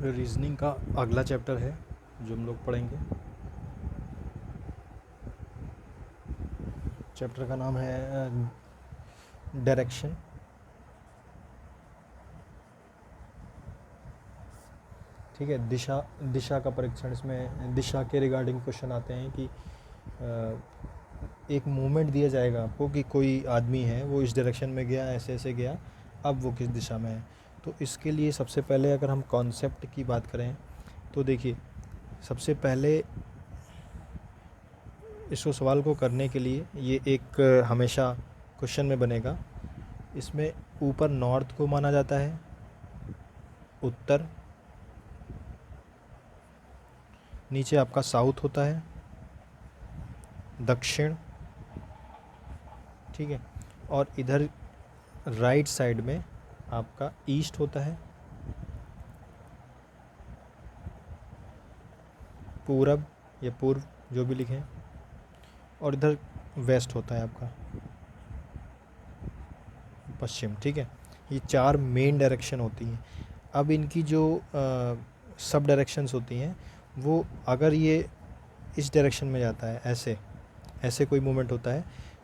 Reasoning का अगला chapter है जो हम लोग पढ़ेंगे। चैप्टर का नाम है डायरेक्शन। ठीक है, दिशा दिशा का परीक्षण। इसमें दिशा के रिगार्डिंग क्वेश्चन आते हैं कि एक मूवमेंट दिया जाएगा आपको कि कोई आदमी है वो इस डायरेक्शन में गया, ऐसे ऐसे गया, अब वो किस दिशा में है। तो इसके लिए सबसे पहले अगर हम कॉन्सेप्ट की बात करें तो देखिए, सबसे पहले इसको सवाल को करने के लिए ये एक हमेशा क्वेश्चन में बनेगा। इसमें ऊपर नॉर्थ को माना जाता है, उत्तर, नीचे आपका साउथ होता है, दक्षिण, ठीक है, और इधर राइट साइड में आपका ईस्ट होता है, पूरब या पूर्व जो भी लिखें, और इधर वेस्ट होता है आपका पश्चिम। ठीक है, ये चार मेन डायरेक्शन होती हैं। अब इनकी जो सब डायरेक्शंस होती हैं वो, अगर ये इस डायरेक्शन में जाता है, ऐसे ऐसे कोई मूवमेंट होता है,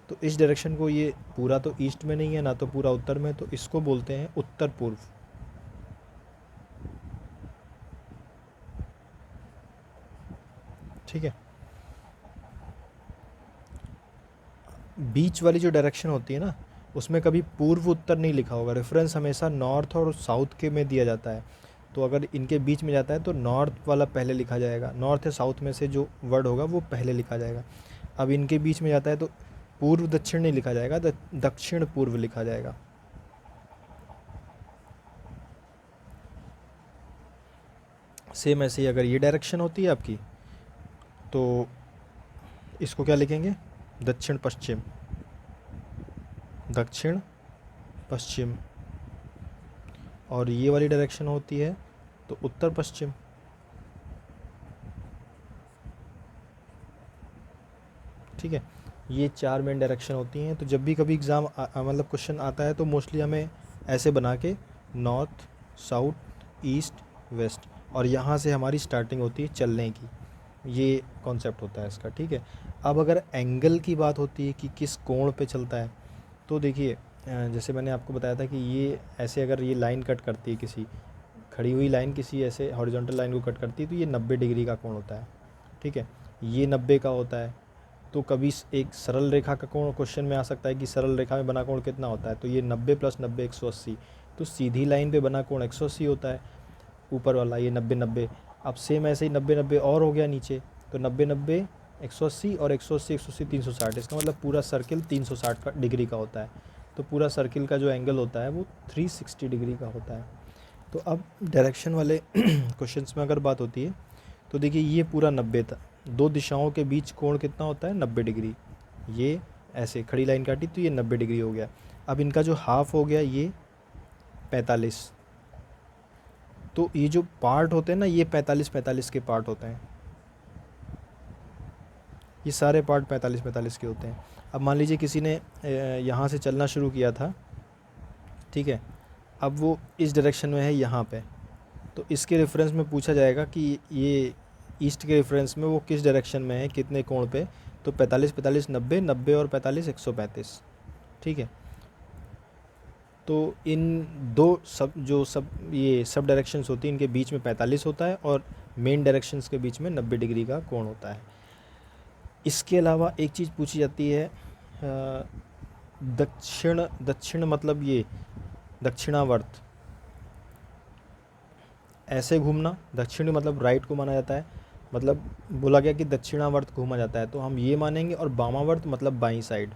तो इस डायरेक्शन को, ये पूरा तो ईस्ट में नहीं है ना तो पूरा उत्तर में, तो इसको बोलते हैं उत्तर पूर्व। ठीक है, बीच वाली जो डायरेक्शन होती है ना, उसमें कभी पूर्व उत्तर नहीं लिखा होगा। रेफरेंस हमेशा नॉर्थ और साउथ के में दिया जाता है। तो अगर इनके बीच में जाता है तो नॉर्थ वाला पहले लिखा जाएगा, नॉर्थ या साउथ में से जो वर्ड होगा वो पहले लिखा जाएगा। अब इनके बीच में जाता है तो पूर्व दक्षिण नहीं लिखा जाएगा, दक्षिण पूर्व लिखा जाएगा। सेम ऐसे ही अगर ये डायरेक्शन होती है आपकी तो इसको क्या लिखेंगे, दक्षिण पश्चिम, दक्षिण पश्चिम। और ये वाली डायरेक्शन होती है तो उत्तर पश्चिम। ठीक है, ये चार मेन डायरेक्शन होती हैं। तो जब भी कभी एग्ज़ाम मतलब क्वेश्चन आता है तो मोस्टली हमें ऐसे बना के नॉर्थ, साउथ, ईस्ट, वेस्ट, और यहाँ से हमारी स्टार्टिंग होती है चलने की। ये कॉन्सेप्ट होता है इसका। ठीक है, अब अगर एंगल की बात होती है कि किस कोण पे चलता है, तो देखिए जैसे मैंने आपको बताया था कि ये ऐसे अगर ये लाइन कट करती है, किसी खड़ी हुई लाइन किसी ऐसे हॉरिजॉन्टल लाइन को कट करती है, तो ये 90 डिग्री का कोण होता है। ठीक है, ये 90 का होता है। तो कभी एक सरल रेखा का कोण क्वेश्चन में आ सकता है कि सरल रेखा में बना कोण कितना होता है, तो ये 90 + 90 180। तो सीधी लाइन पे बना कोण 180 होता है, ऊपर वाला ये 90 90। अब सेम ऐसे ही 90 90 और हो गया नीचे, तो 90 90 180 और 180 180 360। इसका मतलब पूरा सर्किल 360 का डिग्री का होता है। तो पूरा सर्किल का जो एंगल होता है वो 360 डिग्री का होता है। तो अब डायरेक्शन वाले क्वेश्चंस में अगर बात होती है तो देखिए, ये पूरा 90 था। दो दिशाओं के बीच कोण कितना होता है, 90 डिग्री। ये ऐसे खड़ी लाइन काटी तो ये 90 डिग्री हो गया। अब इनका जो हाफ हो गया ये 45। तो ये जो पार्ट होते हैं ना, ये 45 45 के पार्ट होते हैं। ये सारे पार्ट 45 45 के होते हैं। अब मान लीजिए किसी ने यहाँ से चलना शुरू किया था, ठीक है, अब वो इस डायरेक्शन में है यहाँ पे, तो इसके रेफरेंस में पूछा जाएगा कि ये ईस्ट के रेफरेंस में वो किस डायरेक्शन में है, कितने कोण पे। तो 45 45 90, 90 और 45 135। ठीक है, तो इन दो सब ये सब डायरेक्शंस होती हैं, इनके बीच में 45 होता है और मेन डायरेक्शंस के बीच में 90 डिग्री का कोण होता है। इसके अलावा एक चीज़ पूछी जाती है, दक्षिण दक्षिण मतलब ये दक्षिणावर्त, ऐसे घूमना। दक्षिणी मतलब राइट को माना जाता है, मतलब बोला गया कि दक्षिणावर्त घूमा जाता है, तो हम ये मानेंगे। और वामावर्त मतलब बाईं साइड।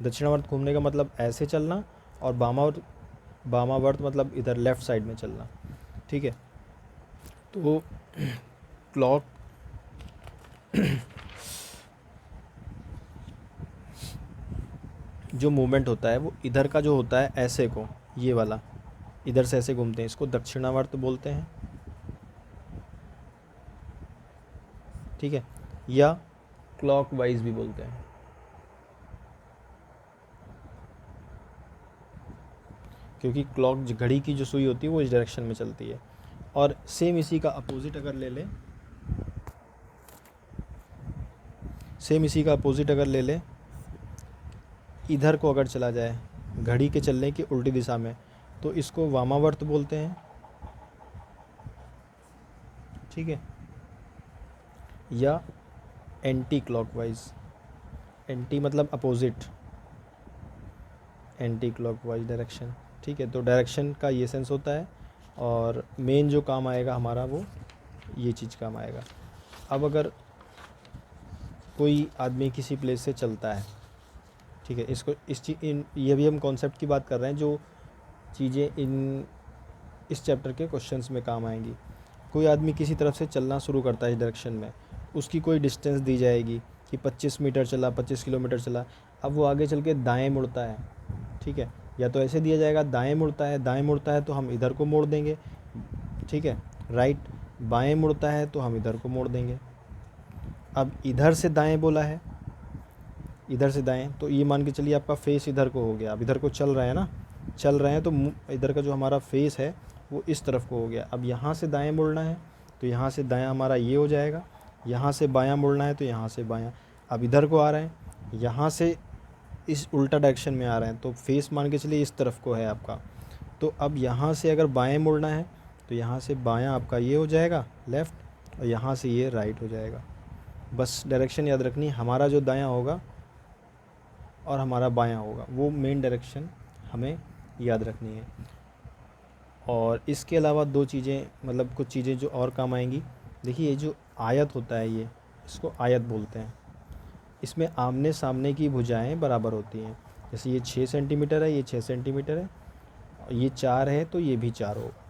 दक्षिणावर्त घूमने का मतलब ऐसे चलना, और वामावर्त मतलब इधर लेफ़्ट साइड में चलना। ठीक है, तो क्लॉक जो मूवमेंट होता है वो इधर का जो होता है, ऐसे को, ये वाला इधर से ऐसे घूमते हैं, इसको दक्षिणावर्त बोलते हैं। ठीक है, या क्लॉकवाइज भी बोलते हैं, क्योंकि क्लॉक घड़ी की जो सुई होती है वो इस डायरेक्शन में चलती है। और सेम इसी का अपोजिट अगर ले लें, सेम इसी का अपोजिट अगर ले लें, इधर को अगर चला जाए घड़ी के चलने की उल्टी दिशा में, तो इसको वामावर्त बोलते हैं, ठीक है, या एंटी क्लॉकवाइज। एंटी मतलब अपोजिट, एंटी क्लॉकवाइज डायरेक्शन, ठीक है। तो डायरेक्शन का ये सेंस होता है, और मेन जो काम आएगा हमारा वो ये चीज़ काम आएगा। अब अगर कोई आदमी किसी प्लेस से चलता है, ठीक है, इसको ये भी हम कॉन्सेप्ट की बात कर रहे हैं जो चीज़ें इस चैप्टर के क्वेश्चंस में काम आएंगी। कोई आदमी किसी तरफ से चलना शुरू करता है इस डायरेक्शन में, उसकी कोई डिस्टेंस दी जाएगी कि 25 मीटर चला, 25 किलोमीटर चला। अब वो आगे चल के दाएँ मुड़ता है, ठीक है, या तो ऐसे दिया जाएगा दाएँ मुड़ता है, दाएँ मुड़ता है तो हम इधर को मोड़ देंगे, ठीक है, राइट। बाएँ मुड़ता है तो हम इधर को मोड़ देंगे। अब इधर से दाएँ बोला है, इधर से दाएँ, तो ये मान के चलिए आपका फेस इधर को हो गया। अब इधर को चल रहा है ना, चल रहे हैं तो इधर का जो हमारा फेस है वो इस तरफ को हो गया। अब यहाँ से दाएँ मुड़ना है तो यहाँ से दायाँ हमारा ये हो जाएगा, यहाँ से बायाँ मुड़ना है तो यहाँ से बायाँ। अब इधर को आ रहे हैं, यहाँ से इस उल्टा डायरेक्शन में आ रहे हैं, तो फेस मान के चलिए इस तरफ को है आपका। तो अब यहाँ से अगर बाएँ मुड़ना है तो यहाँ से बायाँ आपका ये हो जाएगा लेफ़्ट, और यहाँ से ये राइट हो जाएगा। बस डायरेक्शन याद रखनी, हमारा जो दायाँ होगा और हमारा बायाँ होगा, वो मेन डायरेक्शन हमें याद रखनी है। और इसके अलावा दो चीज़ें, मतलब कुछ चीज़ें जो और काम आएंगी। देखिए ये जो आयत होता है, ये इसको आयत बोलते हैं। इसमें आमने सामने की भुजाएं बराबर होती हैं। जैसे ये 6 सेंटीमीटर है, ये 6 सेंटीमीटर है, ये 4 है तो ये भी 4 होगा,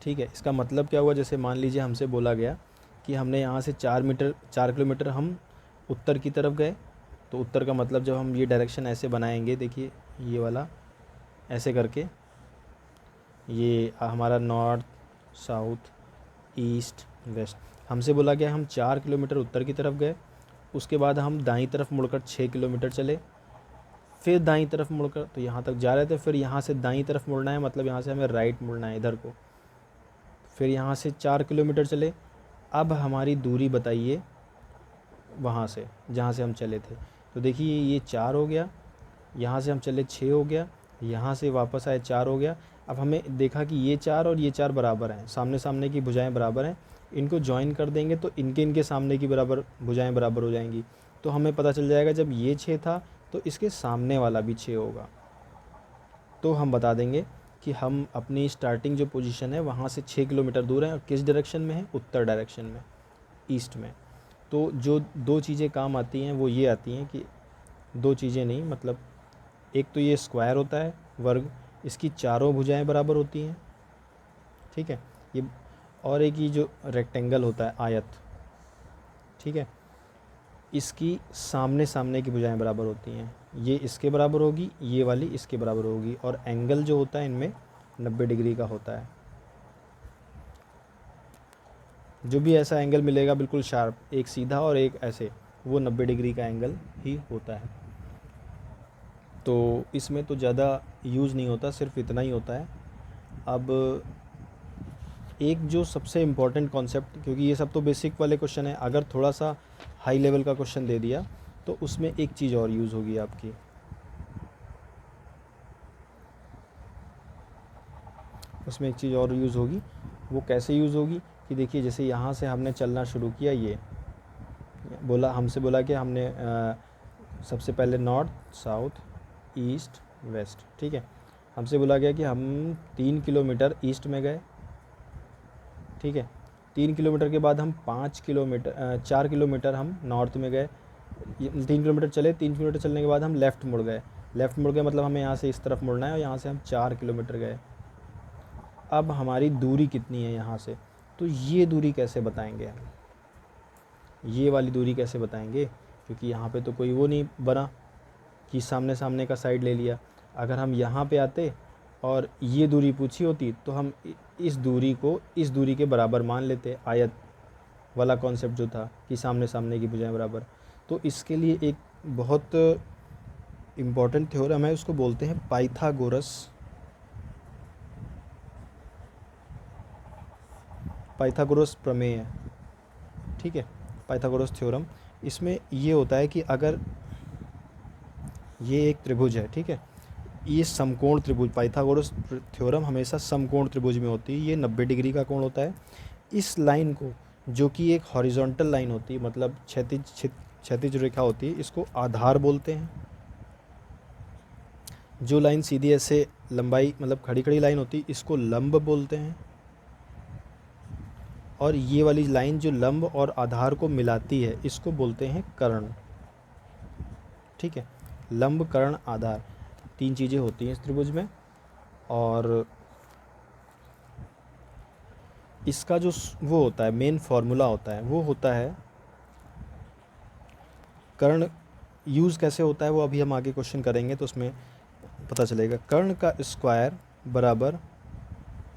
ठीक है। इसका मतलब क्या हुआ, जैसे मान लीजिए हमसे बोला गया कि हमने यहाँ से 4 किलोमीटर हम उत्तर की तरफ गए, तो उत्तर का मतलब जब हम ये डायरेक्शन ऐसे बनाएंगे, देखिए ये वाला ऐसे करके, ये हमारा नॉर्थ, साउथ, ईस्ट, वेस्ट। हमसे बोला गया हम 4 किलोमीटर उत्तर की तरफ गए, उसके बाद हम दाईं तरफ मुड़कर 6 किलोमीटर चले, फिर दाईं तरफ मुड़कर तो यहाँ तक जा रहे थे, फिर यहाँ से दाईं तरफ मुड़ना है, मतलब यहाँ से हमें राइट मुड़ना है इधर को। फिर यहाँ से 4 किलोमीटर चले। अब हमारी दूरी बताइए वहाँ से जहाँ से हम चले थे। तो देखिए ये 4 हो गया, यहाँ से हम चले 6 हो गया, यहाँ से वापस आए 4 हो गया। अब हमें देखा कि ये 4 और ये 4 बराबर हैं, सामने सामने की भुजाएं बराबर हैं, इनको ज्वाइन कर देंगे तो इनके सामने की बराबर भुजाएं बराबर हो जाएंगी। तो हमें पता चल जाएगा जब ये 6 था तो इसके सामने वाला भी 6 होगा। तो हम बता देंगे कि हम अपनी स्टार्टिंग जो पोजीशन है वहाँ से 6 किलोमीटर दूर हैं, और किस डायरेक्शन में है, उत्तर डायरेक्शन में, ईस्ट में। तो जो दो चीज़ें काम आती हैं वो ये आती हैं कि दो चीज़ें नहीं, मतलब एक तो ये स्क्वायर होता है वर्ग, इसकी चारों भुजाएं बराबर होती हैं, ठीक है, ये। और एक ये जो रेक्टेंगल होता है आयत, ठीक है, इसकी सामने सामने की भुजाएं बराबर होती हैं। ये इसके बराबर होगी, ये वाली इसके बराबर होगी, और एंगल जो होता है इनमें 90 डिग्री का होता है। जो भी ऐसा एंगल मिलेगा बिल्कुल शार्प, एक सीधा और एक ऐसे, वो 90 डिग्री का एंगल ही होता है। तो इसमें तो ज़्यादा यूज़ नहीं होता, सिर्फ इतना ही होता है। अब एक जो सबसे इम्पॉर्टेंट कॉन्सेप्ट, क्योंकि ये सब तो बेसिक वाले क्वेश्चन है, अगर थोड़ा सा हाई लेवल का क्वेश्चन दे दिया तो उसमें एक चीज़ और यूज़ होगी आपकी। उसमें एक चीज़ और यूज़ होगी, वो कैसे यूज़ होगी कि देखिए जैसे यहाँ से हमने चलना शुरू किया, ये हमसे बोला कि हमने सबसे पहले नॉर्थ, साउथ, ईस्ट, वेस्ट, ठीक है। हमसे बोला गया कि हम 3 किलोमीटर ईस्ट में गए, ठीक है। 3 किलोमीटर के बाद हम 4 किलोमीटर हम नॉर्थ में गए। 3 किलोमीटर चले, 3 किलोमीटर चलने के बाद हम लेफ़्ट मुड़ गए। लेफ़्ट मुड़ गए मतलब हमें यहाँ से इस तरफ मुड़ना है, और यहाँ से हम 4 किलोमीटर गए। अब हमारी दूरी कितनी है यहाँ से, तो ये दूरी कैसे बताएंगे हम, ये वाली दूरी कैसे बताएंगे, क्योंकि यहाँ पे तो कोई वो नहीं बना कि सामने सामने का साइड ले लिया। अगर हम यहाँ पे आते और ये दूरी पूछी होती तो हम इस दूरी को इस दूरी के बराबर मान लेते, आयत वाला कॉन्सेप्ट जो था कि सामने सामने की भुजाएं बराबर। तो इसके लिए एक बहुत इम्पॉर्टेंट थ्योरम है, उसको बोलते हैं पाइथागोरस पाइथागोरस प्रमेय है, ठीक है, पाइथागोरस थ्योरम। इसमें ये होता है कि अगर ये एक त्रिभुज है, ठीक है, ये समकोण त्रिभुज, पाइथागोरस थ्योरम हमेशा समकोण त्रिभुज में होती है। ये 90 डिग्री का कोण होता है। इस लाइन को, जो कि एक हॉरिजॉन्टल लाइन होती है, मतलब क्षैतिज रेखा होती है, इसको आधार बोलते हैं। जो लाइन सीधी ऐसे लंबाई मतलब खड़ी खड़ी लाइन होती है, इसको लंब बोलते हैं। और ये वाली लाइन जो लंब और आधार को मिलाती है, इसको बोलते हैं कर्ण, ठीक है। लंब, कर्ण, आधार, 3 चीज़ें होती हैं इस त्रिभुज में। और इसका जो वो होता है, मेन फार्मूला होता है, वो होता है कर्ण। यूज़ कैसे होता है वो अभी हम आगे क्वेश्चन करेंगे तो उसमें पता चलेगा। कर्ण का स्क्वायर बराबर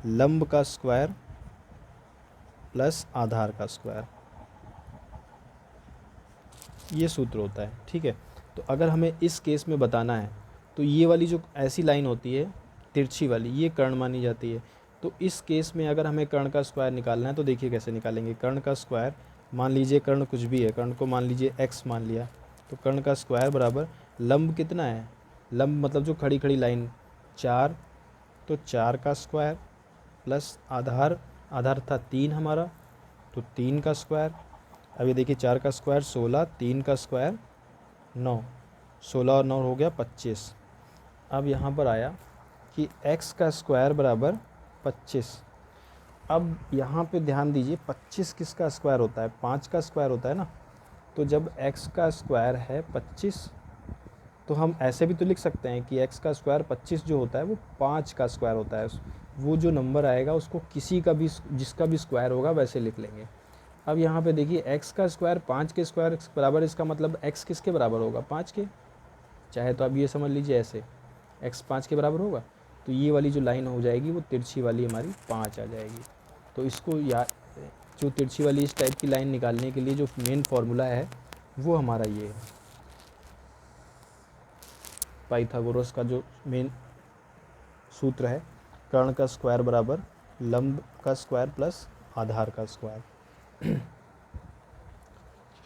लंब का स्क्वायर प्लस आधार का स्क्वायर, ये सूत्र होता है, ठीक है। तो अगर हमें इस केस में बताना है तो ये वाली जो ऐसी लाइन होती है तिरछी वाली, ये कर्ण मानी जाती है। तो इस केस में अगर हमें कर्ण का स्क्वायर निकालना है तो देखिए कैसे निकालेंगे। कर्ण का स्क्वायर, मान लीजिए कर्ण कुछ भी है, कर्ण को मान लीजिए x मान लिया, तो कर्ण का स्क्वायर बराबर लंब कितना है, लंब मतलब जो खड़ी खड़ी लाइन 4, तो 4 का स्क्वायर प्लस आधार, आधार था 3 हमारा, तो 3 का स्क्वायर। अब ये देखिए 4 का स्क्वायर 16, 3 का स्क्वायर 9, 16 और 9 हो गया 25। अब यहाँ पर आया कि x का स्क्वायर बराबर 25। अब यहाँ पे ध्यान दीजिए 25 किसका स्क्वायर होता है, 5 का स्क्वायर होता है ना। तो जब x का स्क्वायर है 25, तो हम ऐसे भी तो लिख सकते हैं कि x का स्क्वायर 25 जो होता है वो 5 का स्क्वायर होता है। वो जो नंबर आएगा उसको किसी का भी, जिसका भी स्क्वायर होगा वैसे लिख लेंगे। अब यहाँ पे देखिए x का स्क्वायर 5 के स्क्वायर बराबर, इसका मतलब x किसके बराबर होगा, 5 के। चाहे तो आप ये समझ लीजिए ऐसे, x 5 के बराबर होगा, तो ये वाली जो लाइन हो जाएगी वो तिरछी वाली हमारी 5 आ जाएगी। तो इसको जो तिरछी वाली इस टाइप की लाइन निकालने के लिए जो मेन फार्मूला है वो हमारा ये है, पाइथागोरस का जो मेन सूत्र है, कर्ण का स्क्वायर बराबर लंब का स्क्वायर प्लस आधार का स्क्वायर।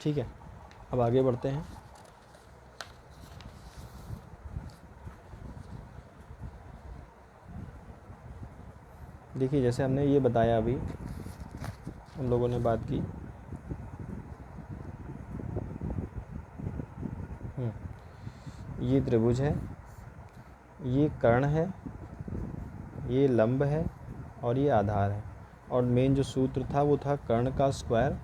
ठीक है, अब आगे बढ़ते हैं। देखिए जैसे हमने ये बताया, अभी हम लोगों ने बात की, ये त्रिभुज है, ये कर्ण है, ये लंब है और ये आधार है। और मेन जो सूत्र था वो था कर्ण का स्क्वायर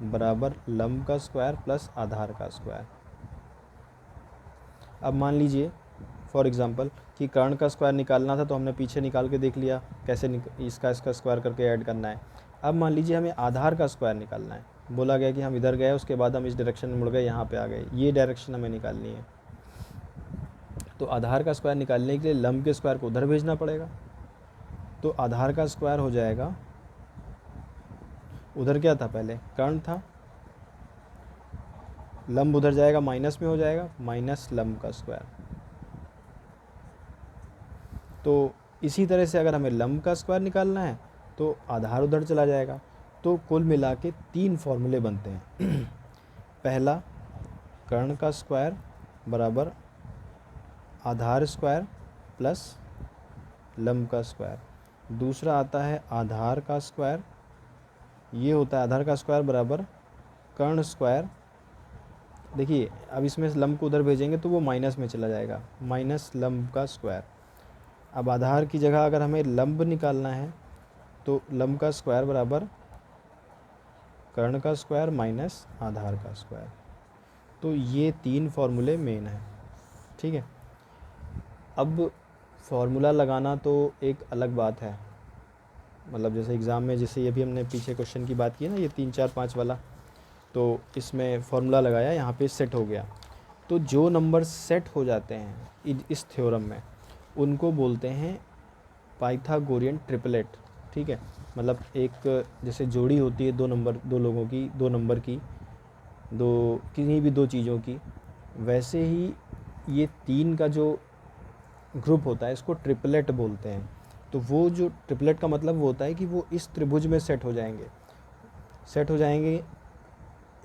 बराबर लंब का स्क्वायर प्लस आधार का स्क्वायर। अब मान लीजिए फॉर एग्जांपल कि कर्ण का स्क्वायर निकालना था, तो हमने पीछे निकाल के देख लिया कैसे इसका स्क्वायर करके ऐड करना है। अब मान लीजिए हमें आधार का स्क्वायर निकालना है। बोला गया कि हम इधर गए, उसके बाद हम इस डायरेक्शन में मुड़ गए, यहाँ पे आ गए, ये डायरेक्शन हमें निकालनी है। तो आधार का स्क्वायर निकालने के लिए लंब के स्क्वायर को उधर भेजना पड़ेगा। तो आधार का स्क्वायर हो जाएगा, उधर क्या था पहले, कर्ण था, लंब उधर जाएगा माइनस में हो जाएगा, माइनस लंब का स्क्वायर। तो इसी तरह से अगर हमें लंब का स्क्वायर निकालना है तो आधार उधर चला जाएगा। तो कुल मिला के 3 फॉर्मूले बनते हैं। पहला कर्ण का स्क्वायर बराबर आधार स्क्वायर प्लस लंब का स्क्वायर। दूसरा आता है आधार का स्क्वायर, ये होता है आधार का स्क्वायर बराबर कर्ण स्क्वायर। देखिए अब इसमें लंब को उधर भेजेंगे तो वो माइनस में चला जाएगा, माइनस लंब का स्क्वायर। अब आधार की जगह अगर हमें लंब निकालना है तो लंब का स्क्वायर बराबर कर्ण का स्क्वायर माइनस आधार का स्क्वायर। तो ये 3 फॉर्मूले मेन हैं, ठीक है। अब फार्मूला लगाना तो एक अलग बात है, मतलब जैसे एग्ज़ाम में, जैसे ये भी हमने पीछे क्वेश्चन की बात की है ना, ये 3 4 5 वाला, तो इसमें फार्मूला लगाया, यहाँ पे सेट हो गया। तो जो नंबर सेट हो जाते हैं इस थ्योरम में, उनको बोलते हैं पाइथागोरियन ट्रिपलेट, ठीक है। मतलब एक जैसे जोड़ी होती है 2 नंबर, 2 लोगों की, 2 नंबर की, दो किसी भी 2 चीज़ों की, वैसे ही ये 3 का जो ग्रुप होता है इसको ट्रिपलेट बोलते हैं। तो वो जो ट्रिपलेट का मतलब वो होता है कि वो इस त्रिभुज में सेट हो जाएंगे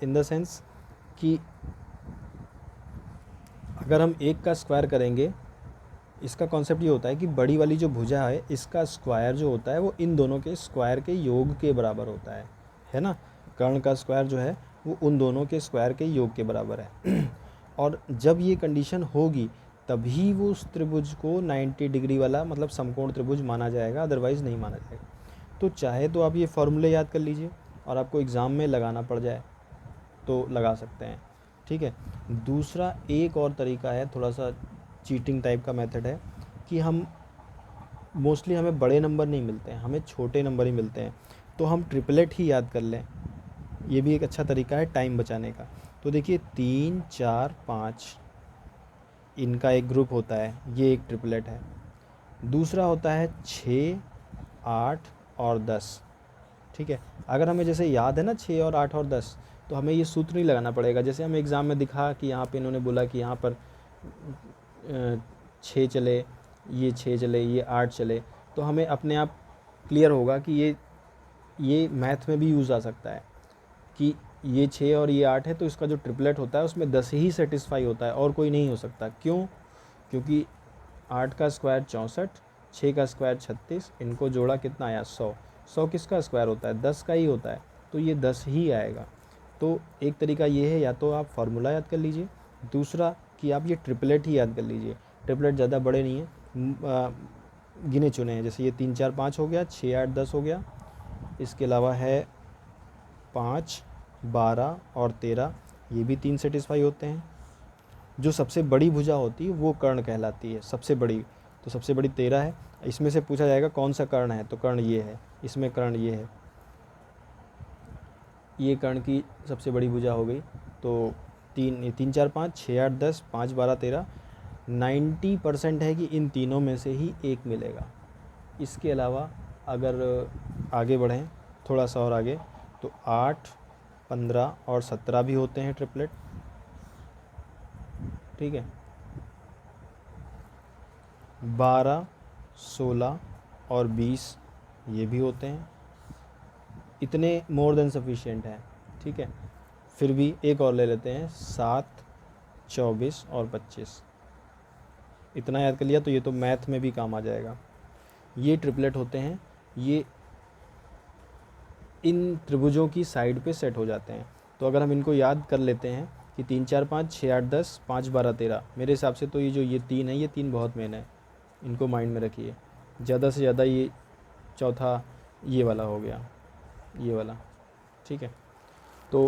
इन द सेंस कि अगर हम एक का स्क्वायर करेंगे, इसका कॉन्सेप्ट ये होता है कि बड़ी वाली जो भुजा है इसका स्क्वायर जो होता है वो इन दोनों के स्क्वायर के योग के बराबर होता है ना। कर्ण का स्क्वायर जो है वो उन दोनों के स्क्वायर के योग के बराबर है और जब ये कंडीशन होगी तभी वो उस त्रिभुज को 90 डिग्री वाला मतलब समकोण त्रिभुज माना जाएगा, अदरवाइज़ नहीं माना जाएगा। तो चाहे तो आप ये फॉर्मूले याद कर लीजिए और आपको एग्ज़ाम में लगाना पड़ जाए तो लगा सकते हैं, ठीक है। दूसरा एक और तरीका है, थोड़ा सा चीटिंग टाइप का मेथड है कि हम मोस्टली हमें बड़े नंबर नहीं मिलते हैं, हमें छोटे नंबर ही मिलते हैं, तो हम ट्रिपलेट ही याद कर लें। ये भी एक अच्छा तरीका है टाइम बचाने का। तो देखिए 3, 4, 5 इनका एक ग्रुप होता है, ये एक ट्रिपलेट है। दूसरा होता है 6, 8 और 10, ठीक है। अगर हमें जैसे याद है ना 6 और 8 और 10, तो हमें ये सूत्र नहीं लगाना पड़ेगा। जैसे हमें एग्ज़ाम में दिखा कि यहाँ पे इन्होंने बोला कि यहाँ पर 6 चले, ये 6 चले, ये 8 चले, तो हमें अपने आप क्लियर होगा कि ये मैथ में भी यूज़ आ सकता है कि ये 6 और ये 8 है, तो इसका जो ट्रिपलेट होता है उसमें 10 ही सेटिस्फाई होता है और कोई नहीं हो सकता। क्यों? क्योंकि 8 का स्क्वायर 64, 6 का स्क्वायर 36, इनको जोड़ा कितना आया 100। 100 किसका स्क्वायर होता है? 10 का ही होता है, तो ये 10 ही आएगा। तो एक तरीका ये है, या तो आप फार्मूला याद कर लीजिए, दूसरा कि आप ये ट्रिपलेट ही याद कर लीजिए। ट्रिपलेट ज़्यादा बड़े नहीं हैं, गिने चुने हैं, जैसे ये 3, 4, 5 हो गया, 6, 8, 10 हो गया, इसके अलावा है 5, 12 और 13, ये भी 3 सेटिस्फाई होते हैं। जो सबसे बड़ी भुजा होती है वो कर्ण कहलाती है, सबसे बड़ी, तो सबसे बड़ी 13 है। इसमें से पूछा जाएगा कौन सा कर्ण है, तो कर्ण ये है, इसमें कर्ण ये है, ये कर्ण की सबसे बड़ी भुजा हो गई। तो 3, 4, 5, 6, 8, 10, 5, 12, 13, 90% है कि इन तीनों में से ही एक मिलेगा। इसके अलावा अगर आगे बढ़ें थोड़ा सा और आगे, तो 8, 15 और 17 भी होते हैं ट्रिपलेट, ठीक है। 12, 16 और 20 ये भी होते हैं, इतने मोर देन सफिशिएंट है, ठीक है। फिर भी एक और ले लेते हैं, 7, 24 और 25, इतना याद कर लिया तो ये तो मैथ में भी काम आ जाएगा। ये ट्रिपलेट होते हैं, ये इन त्रिभुजों की साइड पे सेट हो जाते हैं। तो अगर हम इनको याद कर लेते हैं कि 3, 4, 5, 6, 8, 10, 5, 12, 13, मेरे हिसाब से तो ये जो ये 3 है, ये 3 बहुत मेन है, इनको माइंड में रखिए। ज़्यादा से ज़्यादा ये चौथा ये वाला हो गया, ये वाला, ठीक है। तो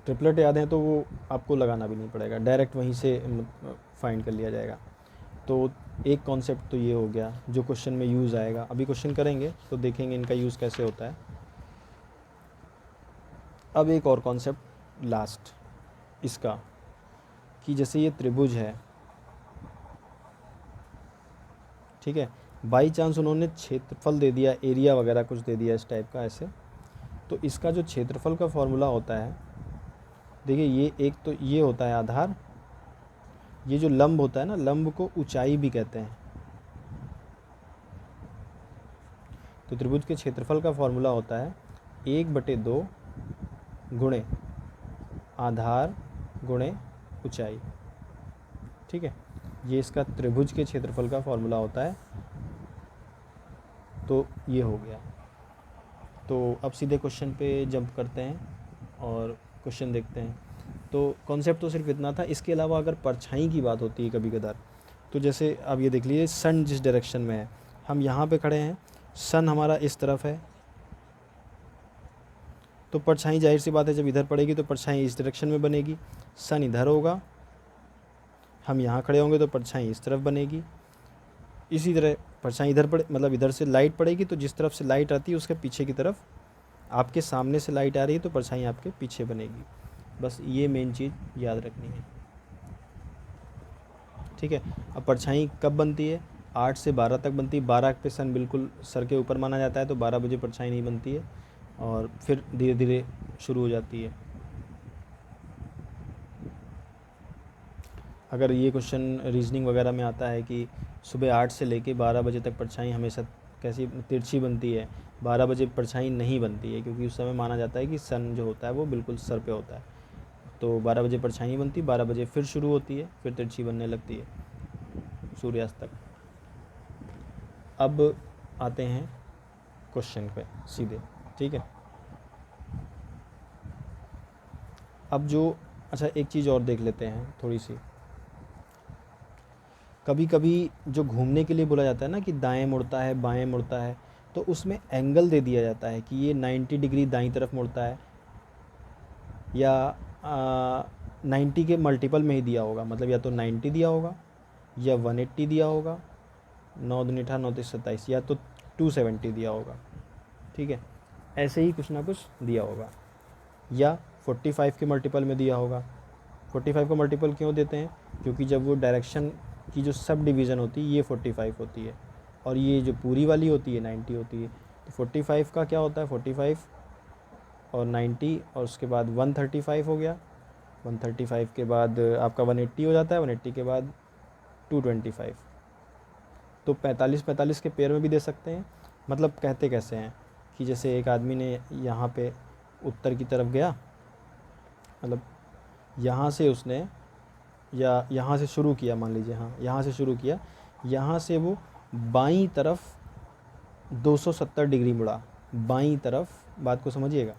ट्रिपलेट याद है तो वो आपको लगाना भी नहीं पड़ेगा, डायरेक्ट वहीं से फाइंड कर लिया जाएगा। तो एक कॉन्सेप्ट तो ये हो गया जो क्वेश्चन में यूज़ आएगा, अभी क्वेश्चन करेंगे तो देखेंगे इनका यूज़ कैसे होता है। अब एक और कॉन्सेप्ट लास्ट इसका, कि जैसे ये त्रिभुज है, ठीक है, बाई चांस उन्होंने क्षेत्रफल दे दिया, एरिया वगैरह कुछ दे दिया इस टाइप का ऐसे, तो इसका जो क्षेत्रफल का फॉर्मूला होता है, देखिए ये एक तो ये होता है आधार, ये जो लंब होता है ना, लंब को ऊंचाई भी कहते हैं। तो त्रिभुज के क्षेत्रफल का फॉर्मूला होता है 1/2 गुणे आधार गुणे ऊंचाई, ठीक है। ये इसका त्रिभुज के क्षेत्रफल का फॉर्मूला होता है। तो ये हो गया। तो अब सीधे क्वेश्चन पे जंप करते हैं और क्वेश्चन देखते हैं। तो कॉन्सेप्ट तो सिर्फ इतना था, इसके अलावा अगर परछाई की बात होती है कभी कदार, तो जैसे अब ये देख लीजिए सन जिस डायरेक्शन में है, हम यहाँ पे खड़े हैं, सन हमारा इस तरफ है, तो परछाई जाहिर सी बात है जब इधर पड़ेगी तो परछाई इस डायरेक्शन में बनेगी। सन इधर होगा, हम यहाँ खड़े होंगे तो परछाई इस तरफ बनेगी। इसी तरह परछाई इधर पड़े, मतलब इधर से लाइट पड़ेगी तो जिस तरफ से लाइट आती है उसके पीछे की तरफ, आपके सामने से लाइट आ रही है तो परछाई आपके पीछे बनेगी। बस ये मेन चीज़ याद रखनी है, ठीक है। अब परछाई कब बनती है? 8 से 12 तक बनती है। 12 पे सन बिल्कुल सर के ऊपर माना जाता है, तो 12 बजे परछाई नहीं बनती है और फिर धीरे धीरे शुरू हो जाती है। अगर ये क्वेश्चन रीजनिंग वगैरह में आता है कि सुबह 8 से लेके 12 बजे तक परछाई हमेशा कैसी तिरछी बनती है, 12 बजे परछाई नहीं बनती है, क्योंकि उस समय माना जाता है कि सन जो होता है वो बिल्कुल सर पे होता है। तो 12 बजे परछाई नहीं बनती, 12 बजे फिर शुरू होती है, फिर तिरछी बनने लगती है सूर्यास्त तक। अब आते हैं क्वेश्चन पे सीधे, ठीक है। अब जो अच्छा एक चीज़ और देख लेते हैं थोड़ी सी। कभी कभी जो घूमने के लिए बोला जाता है ना कि दाएं मुड़ता है बाएं मुड़ता है, तो उसमें एंगल दे दिया जाता है कि ये 90 डिग्री दाईं तरफ मुड़ता है, या 90 के मल्टीपल में ही दिया होगा, मतलब या तो 90 दिया होगा या 180 दिया होगा, 9 दूनी 18 9 3 27, या तो 270 दिया होगा, ठीक है। ऐसे ही कुछ ना कुछ दिया होगा, या 45 के मल्टीपल में दिया होगा। 45 का मल्टीपल क्यों देते हैं? क्योंकि जब वो डायरेक्शन की जो सब डिवीज़न होती है ये 45 होती है, और ये जो पूरी वाली होती है 90 होती है। तो 45 का क्या होता है, 45 और 90, और उसके बाद 135 हो गया, 135 के बाद आपका 180 हो जाता है, 180 के बाद 225। तो 45 के पेयर में भी दे सकते हैं। मतलब कहते कैसे हैं कि जैसे एक आदमी ने यहाँ पे उत्तर की तरफ गया, मतलब यहाँ से उसने या यहाँ से शुरू किया, मान लीजिए, हाँ यहाँ से शुरू किया, यहाँ से वो बाईं तरफ 270 डिग्री मुड़ा, बाईं तरफ, बात को समझिएगा,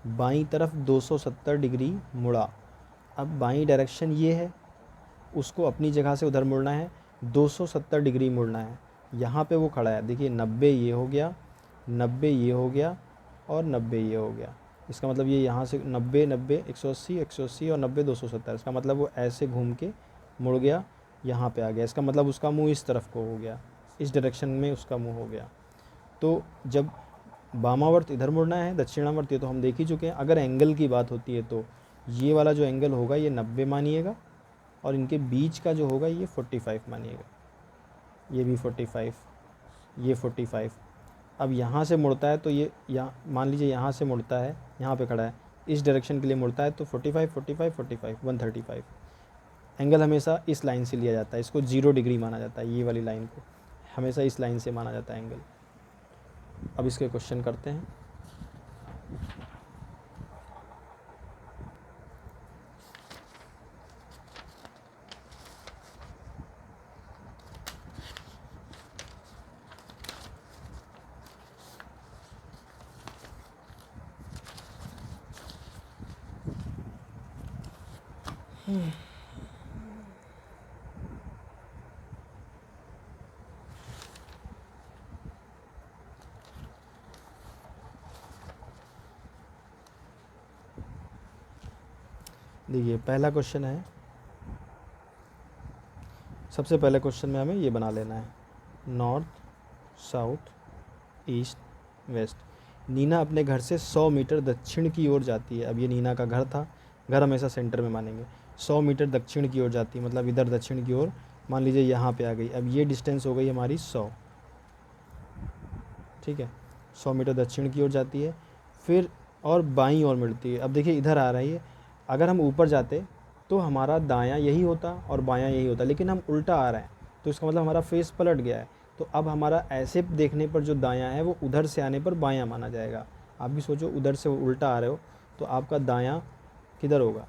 बाईं तरफ 270 डिग्री मुड़ा। अब बाईं डायरेक्शन ये है, उसको अपनी जगह से उधर मुड़ना है, 270 डिग्री मुड़ना है। यहाँ पे वो खड़ा है, देखिए 90 ये हो गया, 90 ये हो गया, और 90 ये हो गया। इसका मतलब ये यहाँ से 90 90 180 180 और 90 270, इसका मतलब वो ऐसे घूम के मुड़ गया, यहाँ पे आ गया। इसका मतलब उसका मुंह इस तरफ को हो गया, इस डायरेक्शन में उसका मुंह हो गया। तो जब वामावर्त इधर मुड़ना है, दक्षिणावर्त ये तो हम देख ही चुके हैं। अगर एंगल की बात होती है तो ये वाला जो एंगल होगा ये 90 मानिएगा, और इनके बीच का जो होगा ये 45 मानिएगा, ये भी 45, ये 45। अब यहाँ से मुड़ता है तो ये यहाँ मान लीजिए यहाँ से मुड़ता है, यहाँ पे खड़ा है, इस डायरेक्शन के लिए मुड़ता है, तो 45 45 45 135। एंगल हमेशा इस लाइन से लिया जाता है, इसको 0 डिग्री माना जाता है, ये वाली लाइन को हमेशा इस लाइन से माना जाता है एंगल। अब इसके क्वेश्चन करते हैं। देखिए पहला क्वेश्चन है, सबसे पहले क्वेश्चन में हमें ये बना लेना है, north south east west. Neena अपने घर से 100 मीटर दक्षिण की ओर जाती है। अब ये नीना का घर था, घर हमेशा सेंटर में मानेंगे। 100 मीटर दक्षिण की ओर जाती है, मतलब इधर दक्षिण की ओर, मान लीजिए यहाँ पे आ गई। अब ये डिस्टेंस हो गई हमारी 100, ठीक है। 100 मीटर दक्षिण की ओर जाती है, फिर और बाईं ओर मिलती है। अब देखिए इधर आ रही है, अगर हम ऊपर जाते तो हमारा दायां यही होता और बायां यही होता, लेकिन हम उल्टा आ रहे हैं, तो इसका मतलब हमारा फेस पलट गया है। तो अब हमारा ऐसे देखने पर जो दायां है वो उधर से आने पर बायां माना जाएगा। आप भी सोचो, उधर से उल्टा आ रहे हो तो आपका दायां किधर होगा,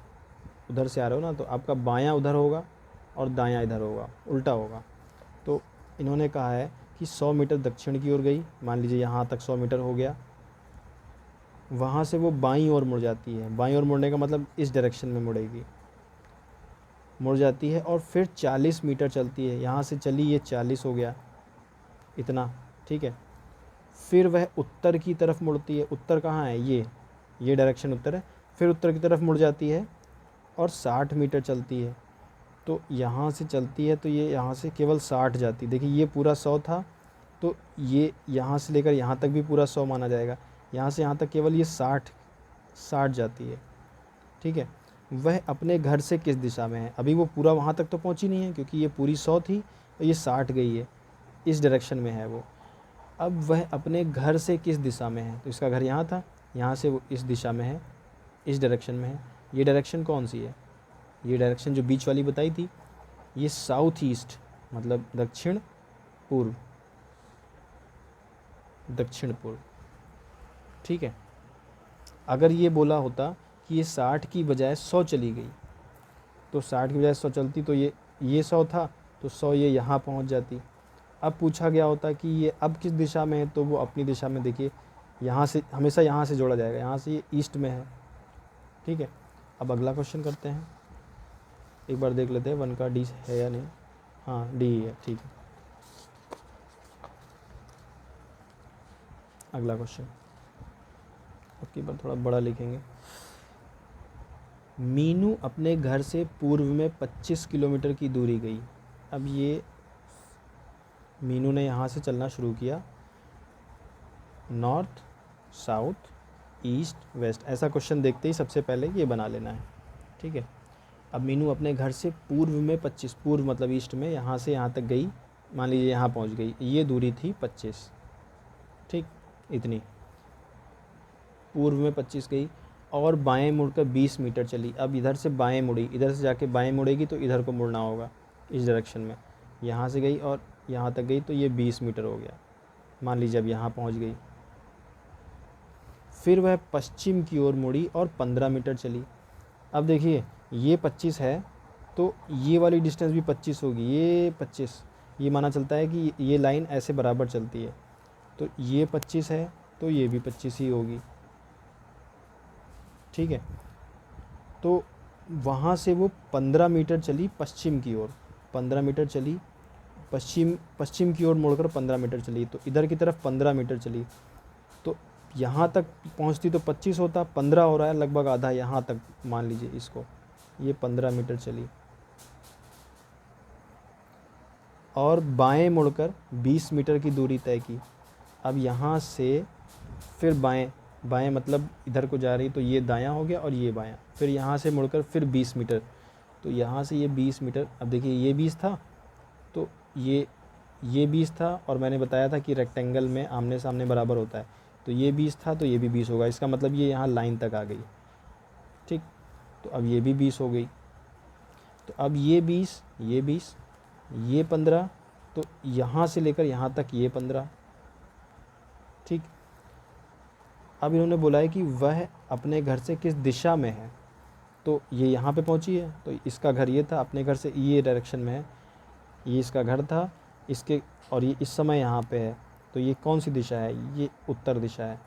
उधर से आ रहे हो ना, तो आपका बायां उधर होगा और दायां इधर होगा, उल्टा होगा। तो इन्होंने कहा है कि 100 मीटर दक्षिण की ओर गई, मान लीजिए यहाँ तक 100 मीटर हो गया, वहाँ से वो बाईं ओर मुड़ जाती है। बाईं ओर मुड़ने का मतलब इस डायरेक्शन में मुड़ेगी, मुड़ जाती है, और फिर 40 मीटर चलती है। यहाँ से चली, ये 40 हो गया इतना, ठीक है। फिर वह उत्तर की तरफ मुड़ती है। उत्तर कहाँ है, ये डायरेक्शन उत्तर है। फिर उत्तर की तरफ मुड़ जाती है और 60 मीटर चलती है। तो यहाँ से चलती है तो ये यहाँ से केवल 60 जाती है। देखिए ये पूरा 100 था, तो ये यहाँ से लेकर यहाँ तक भी पूरा 100 माना जाएगा। यहाँ से यहाँ तक केवल ये 60 जाती है, ठीक है। वह अपने घर से किस दिशा में है? अभी वो पूरा वहाँ तक तो पहुँची नहीं है, क्योंकि ये पूरी 100 थी और ये 60 गई है, इस डायरेक्शन में है वो। अब वह अपने घर से किस दिशा में है? तो इसका घर यहाँ था, यहाँ से वो इस दिशा में है, इस डायरेक्शन में है। ये डायरेक्शन कौन सी है? ये डायरेक्शन जो बीच वाली बताई थी, ये साउथ ईस्ट मतलब दक्षिण पूर्व, दक्षिण पूर्व, ठीक है। अगर ये बोला होता कि ये 60 की बजाय 100 चली गई, तो 60 की बजाय 100 चलती तो ये 100 था, तो 100 ये यहाँ पहुँच जाती। अब पूछा गया होता कि ये अब किस दिशा में है, तो वो अपनी दिशा में, देखिए यहाँ से हमेशा यहाँ से जोड़ा जाएगा, यहाँ से ये ईस्ट में है, ठीक है। अब अगला क्वेश्चन करते हैं, एक बार देख लेते हैं 1 का डी है या नहीं। हाँ डी है, ठीक है। अगला क्वेश्चन आपकी बार थोड़ा बड़ा लिखेंगे। मीनू अपने घर से पूर्व में 25 किलोमीटर की दूरी गई। अब ये मीनू ने यहाँ से चलना शुरू किया, नॉर्थ साउथ ईस्ट वेस्ट, ऐसा क्वेश्चन देखते ही सबसे पहले ये बना लेना है, ठीक है। अब मीनू अपने घर से पूर्व में 25, पूर्व मतलब ईस्ट में, यहाँ से यहाँ तक गई, मान लीजिए यहाँ पहुँच गई, ये दूरी थी 25, ठीक, इतनी पूर्व में 25 गई और बाएं मुड़कर 20 मीटर चली। अब इधर से बाएं मुड़ी, इधर से जाके बाएं मुड़ेगी तो इधर को मुड़ना होगा, इस डायरेक्शन में। यहाँ से गई और यहाँ तक गई तो ये 20 मीटर हो गया, मान लीजिए अब यहाँ पहुँच गई। फिर वह पश्चिम की ओर मुड़ी और 15 मीटर चली। अब देखिए ये 25 है तो ये वाली डिस्टेंस भी 25 होगी, ये 25, ये माना चलता है कि ये लाइन ऐसे बराबर चलती है, तो ये 25 है तो ये भी 25 ही होगी, ठीक है। तो वहाँ से वो 15 मीटर चली पश्चिम की ओर, 15 मीटर चली पश्चिम की ओर मुड़कर 15 मीटर चली, तो इधर की तरफ 15 मीटर चली, तो यहाँ तक पहुँचती तो 25 होता, 15 हो रहा है, लगभग आधा यहाँ तक मान लीजिए इसको, ये 15 मीटर चली और बाएं मुड़कर 20 मीटर की दूरी तय की। अब यहाँ से फिर बाएं, बाएं मतलब इधर को जा रही, तो ये दायां हो गया और ये बायां, फिर यहाँ से मुड़कर फिर 20 मीटर, तो यहाँ से ये 20 मीटर। अब देखिए ये 20 था तो ये 20 था, और मैंने बताया था कि रेक्टेंगल में आमने सामने बराबर होता है, तो ये 20 था तो ये भी 20 होगा, इसका मतलब ये यहाँ लाइन तक आ गई, ठीक। तो अब ये भी 20 हो गई, तो अब ये 20 ये 15, तो यहाँ से लेकर यहाँ तक ये 15, ठीक। अब इन्होंने बोला है कि वह अपने घर से किस दिशा में है, तो ये यहाँ पे पहुँची है, तो इसका घर ये था, अपने घर से ये डायरेक्शन में है, ये इसका घर था इसके, और ये इस समय यहाँ पे है, तो ये कौन सी दिशा है, ये उत्तर दिशा है,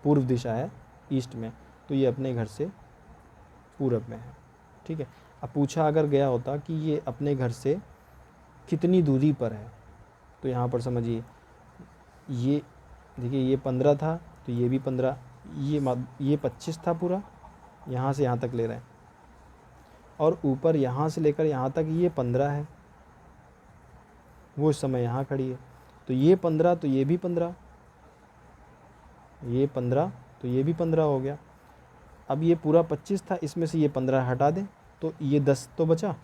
पूर्व दिशा है ईस्ट में, तो ये अपने घर से पूरब में है, ठीक है। अब पूछा अगर गया होता कि ये अपने घर से कितनी दूरी पर है, तो यहाँ पर समझिए ये देखिए ये 15 था तो ये भी 15, ये 25 था पूरा, यहाँ से यहाँ तक ले रहे हैं, और ऊपर यहाँ से लेकर यहाँ तक ये 15 है, वो इस समय यहाँ खड़ी है, तो ये 15 तो ये भी 15, ये 15 तो ये भी 15 हो गया। अब ये पूरा 25 था, इसमें से ये 15 हटा दें तो ये 10 तो बचा,